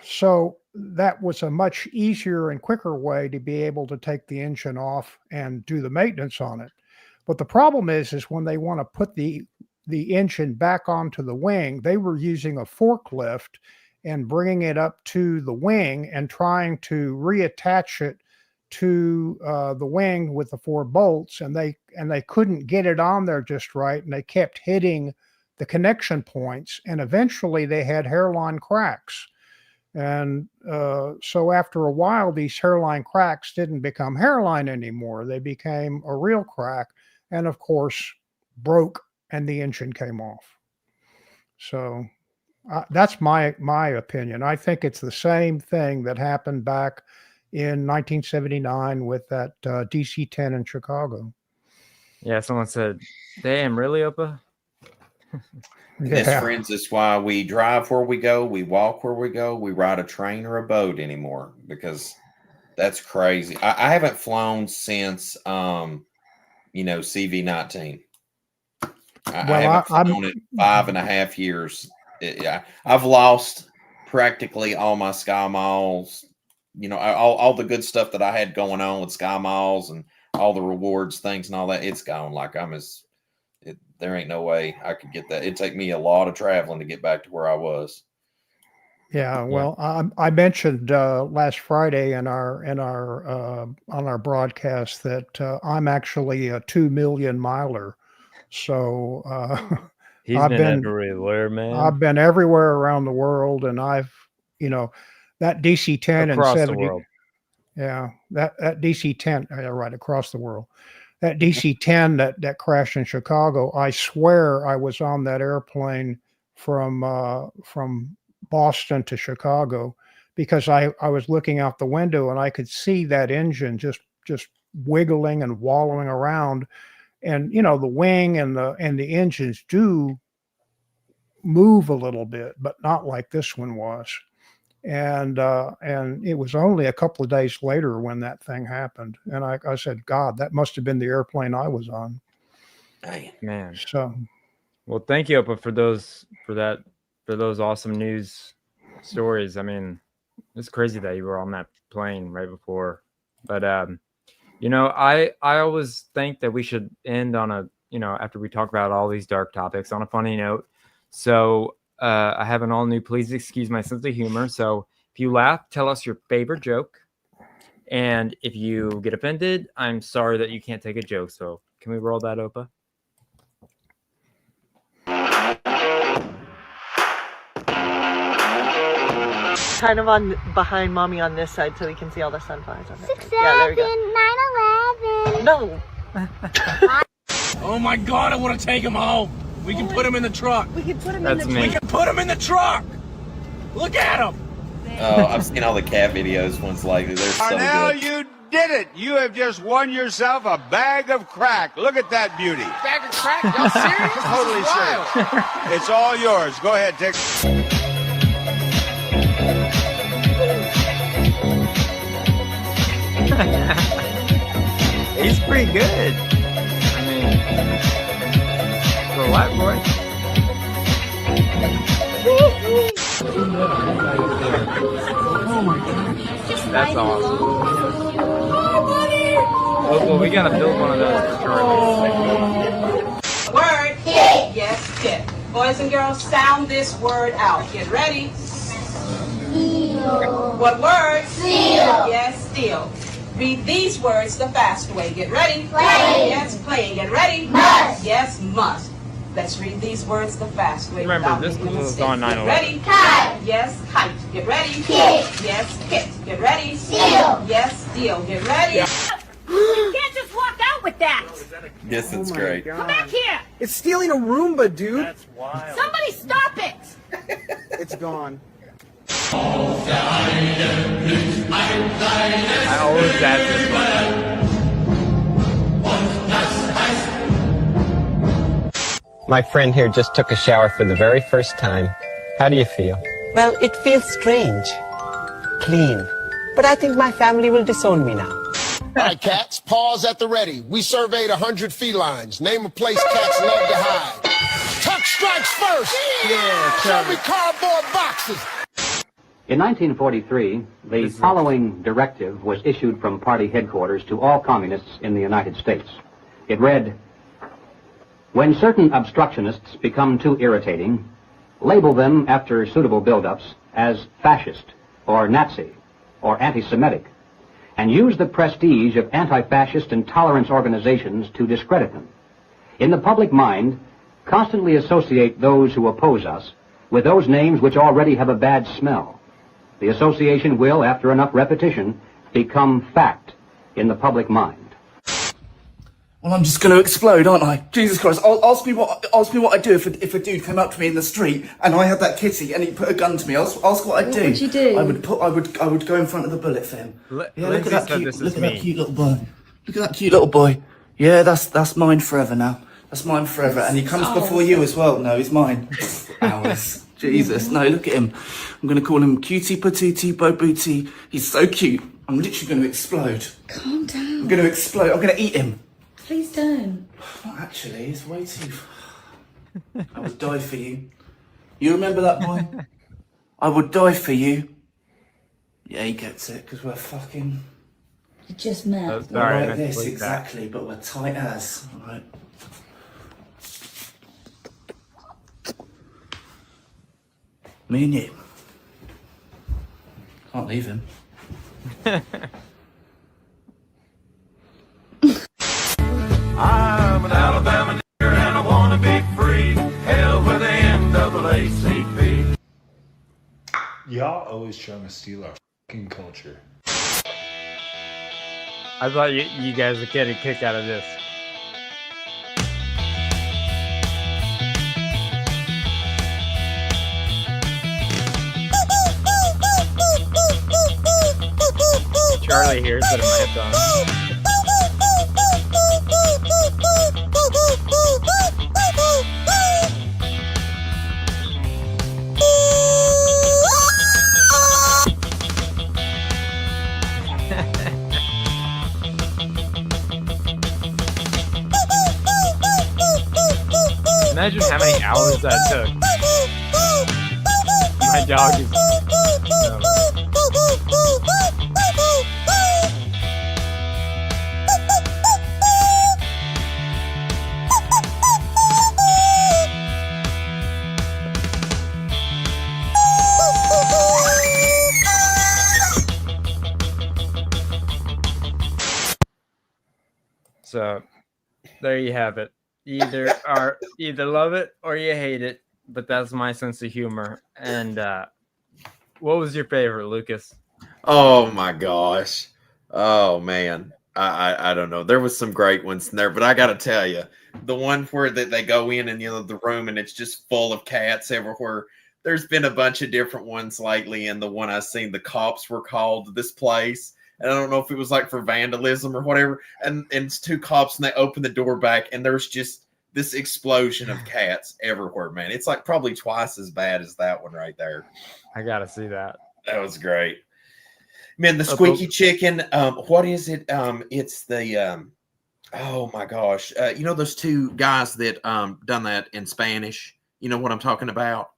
so that was a much easier and quicker way to be able to take the engine off and do the maintenance on it. But the problem is when they want to put the engine back onto the wing, they were using a forklift and bringing it up to the wing and trying to reattach it to the wing with the 4 bolts, and they couldn't get it on there just right, and they kept hitting the connection points, and eventually they had hairline cracks. And so after a while, these hairline cracks didn't become hairline anymore. They became a real crack, and of course broke, and the engine came off. So that's my opinion. I think it's the same thing that happened back in 1979 with that DC-10 in Chicago. Yeah, someone said, damn, really, Opa? This, friends, is why we drive where we go, we walk where we go, we ride a train or a boat anymore, because that's crazy. I haven't flown since, CV-19. I haven't flown in 5.5 years. I've lost practically all my Sky Miles, all the good stuff that I had going on with Sky Miles and all the rewards things and all that. It's gone. Like there ain't no way I could get that. It'd take me a lot of traveling to get back to where I was. Yeah, well, I mentioned last Friday in our on our broadcast that I'm actually a 2 million miler. So He's I've been everywhere, man. I've been everywhere around the world, and I've that DC-10 and Across the 70. world. Yeah, that DC-10 right across the world. That DC-10 that crashed in Chicago. I swear I was on that airplane from Boston to Chicago, because I was looking out the window and I could see that engine just wiggling and wallowing around, and the wing and the engines do move a little bit, but not like this one was. And it was only a couple of days later when that thing happened, and I said, God, that must have been the airplane I was on. Man. So, well, thank you, Opa, for those awesome news stories. I mean, it's crazy that you were on that plane right before, but I always think that we should end on a after we talk about all these dark topics on a funny note. So I have an all new, please excuse my sense of humor. So if you laugh, tell us your favorite joke, and if you get offended, I'm sorry that you can't take a joke. So can we roll that, Opa? Kind of on behind mommy on this side so we can see all the sunflowers on that side. 6, Yeah, there we go. 7, 9, 11. No. Oh my God, I want to take him home. We can put him in the truck. We can put him That's in the me. We can put him in the truck. Look at him. Oh, I've seen all the cat videos once lately. They're so Now good. you did it. You have just won yourself a bag of crack. Look at that beauty. Bag of crack? Y'all serious? Totally serious. It's all yours. Go ahead, take. He's pretty good. I mean, for a white boy. That's awesome. Well, we gotta build one of those for Charlie. Word. Hit. Yes, hit. Boys and girls, sound this word out. Get ready. Steal. What word? Steal. Yes, steal. Read these words the fast way. Get ready. Play. Yes, playing. Get ready. Must. Yes, must. Let's read these words the fast way. Remember, this was on 9/11. Get ready. Kite. Yes, kite. Get ready. Hit. Yes, hit. Get ready. Steal. Yes, steal. Get ready. You can't just walk out with that. Yes, it's great. Come back here. It's stealing a Roomba, dude. That's wild. Somebody stop it. It's gone. I always ask this one. My friend here just took a shower for the very first time. How do you feel? Well, it feels strange. Clean. But I think my family will disown me now. All right, cats, pause at the ready. We surveyed 100 felines. Name a place cats love to hide. Tuck strikes first. Yeah, show me cardboard boxes. In 1943, the following directive was issued from party headquarters to all communists in the United States. It read, "When certain obstructionists become too irritating, label them after suitable build-ups as fascist or Nazi or anti-Semitic, and use the prestige of anti-fascist and tolerance organizations to discredit them. In the public mind, constantly associate those who oppose us with those names which already have a bad smell. The association will, after enough repetition, become fact in the public mind." Well, I'm just going to explode, aren't I? Jesus Christ! Ask me what I'd do if a dude came up to me in the street and I had that kitty and he put a gun to me. Ask what I'd do. What would you do? I would go in front of the bullet for him. Yeah, look at that cute little boy. Look at that cute little boy. Yeah, that's mine forever now. That's mine forever. And he comes before you as well. No, he's mine. Hours. Jesus, no, look at him. I'm going to call him Cutie Patootie Bo Booty. He's so cute. I'm literally going to explode. Calm down. I'm going to explode. I'm going to eat him. Please don't. Not actually, it's way too... I would die for you. You remember that, boy? I would die for you. Yeah, he gets it, because we're fucking... You just met. We're like this, exactly, but we're tight as. Alright. Me and you. Can't leave him. I'm an Alabama nigger and I wanna be free. Hell with the NAACP. Y'all always trying to steal our fucking culture. I thought you guys would get a kick out of this. Charlie hears it in my headphones. Imagine how many hours that took. My dog is... So there you have it. Either love it or you hate it, but that's my sense of humor. And what was your favorite, Lucas? Oh my gosh. Oh man. I don't know. There was some great ones in there, but I gotta tell you, the one where they go in and the room and it's just full of cats everywhere. There's been a bunch of different ones lately, and the one I seen, the cops were called to this place. And I don't know if it was like for vandalism or whatever. And it's two cops and they open the door back and there's just this explosion of cats everywhere, man. It's like probably twice as bad as that one right there. I got to see that. That was great. Man, the squeaky chicken. What is it? It's the, oh my gosh. Those two guys that done that in Spanish, you know what I'm talking about?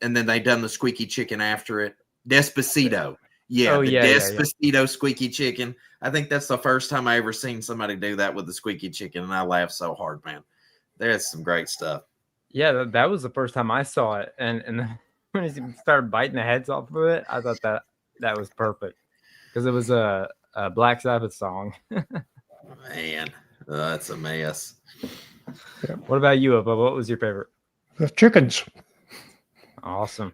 And then they done the squeaky chicken after it. Despacito. Yeah, Despacito squeaky chicken. I think that's the first time I ever seen somebody do that with the squeaky chicken, and I laughed so hard, man. There's some great stuff. Yeah, that was the first time I saw it, and then when he started biting the heads off of it, I thought that was perfect because it was a Black Sabbath song. Man, that's a mess. Yeah. What about you, Abba? What was your favorite? The chickens. Awesome.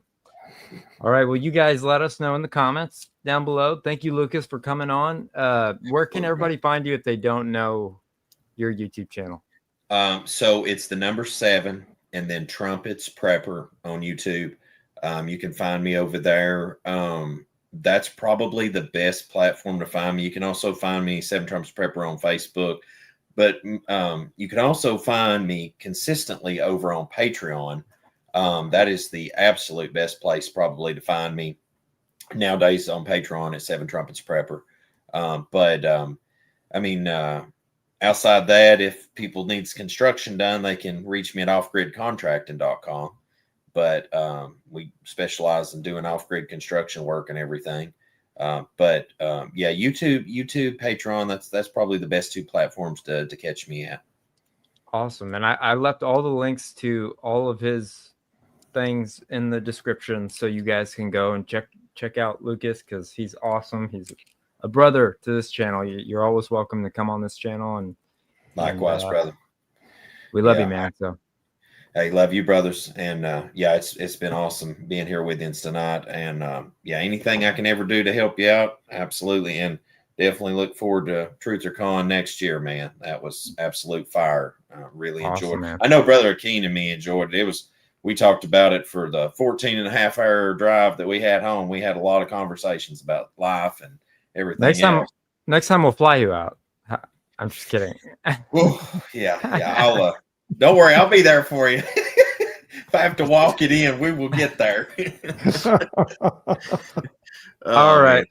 All right. Well, you guys let us know in the comments down below. Thank you, Lucas, for coming on. Where can everybody find you if they don't know your YouTube channel? So it's the number 7 and then Trumpets Prepper on YouTube. You can find me over there. That's probably the best platform to find me. You can also find me 7 Trumpets Prepper on Facebook, but you can also find me consistently over on Patreon. That is the absolute best place probably to find me nowadays on Patreon at 7 Trumpets Prepper. Outside that, if people needs construction done, they can reach me at offgridcontracting.com. But we specialize in doing off-grid construction work and everything. YouTube, Patreon, that's probably the best 2 platforms to catch me at. Awesome. And I left all the links to all of his things in the description so you guys can go and check out Lucas because he's awesome. He's a brother to this channel. You're always welcome to come on this channel. And likewise, brother. We love you, man. So hey, love you, brothers. And it's been awesome being here with you tonight. And anything I can ever do to help you out, absolutely. And definitely look forward to TrutherCon next year, man. That was absolute fire. Really enjoyed it. Man. I know Brother Akeen and me enjoyed it. We talked about it for the 14.5-hour drive that we had home. We had a lot of conversations about life and everything. Next time we'll fly you out. I'm just kidding. I'll don't worry, I'll be there for you. If I have to walk it in, we will get there. All right. Man.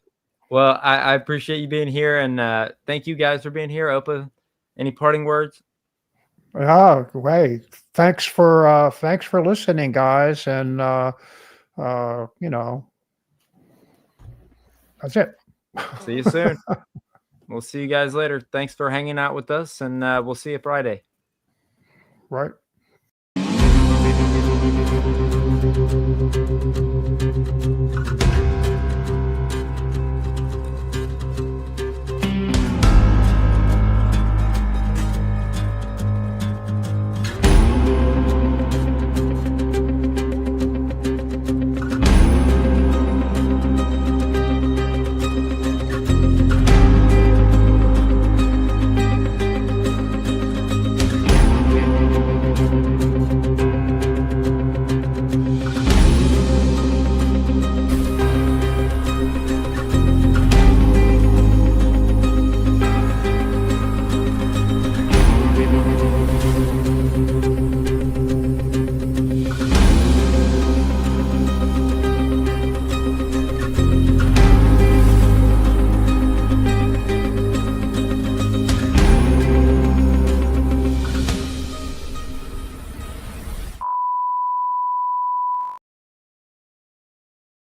Well, I appreciate you being here, and thank you guys for being here. Opa, any parting words? Oh, hey, thanks for listening, guys, and that's it. See you soon. We'll see you guys later. Thanks for hanging out with us, and we'll see you Friday. Right. Bye.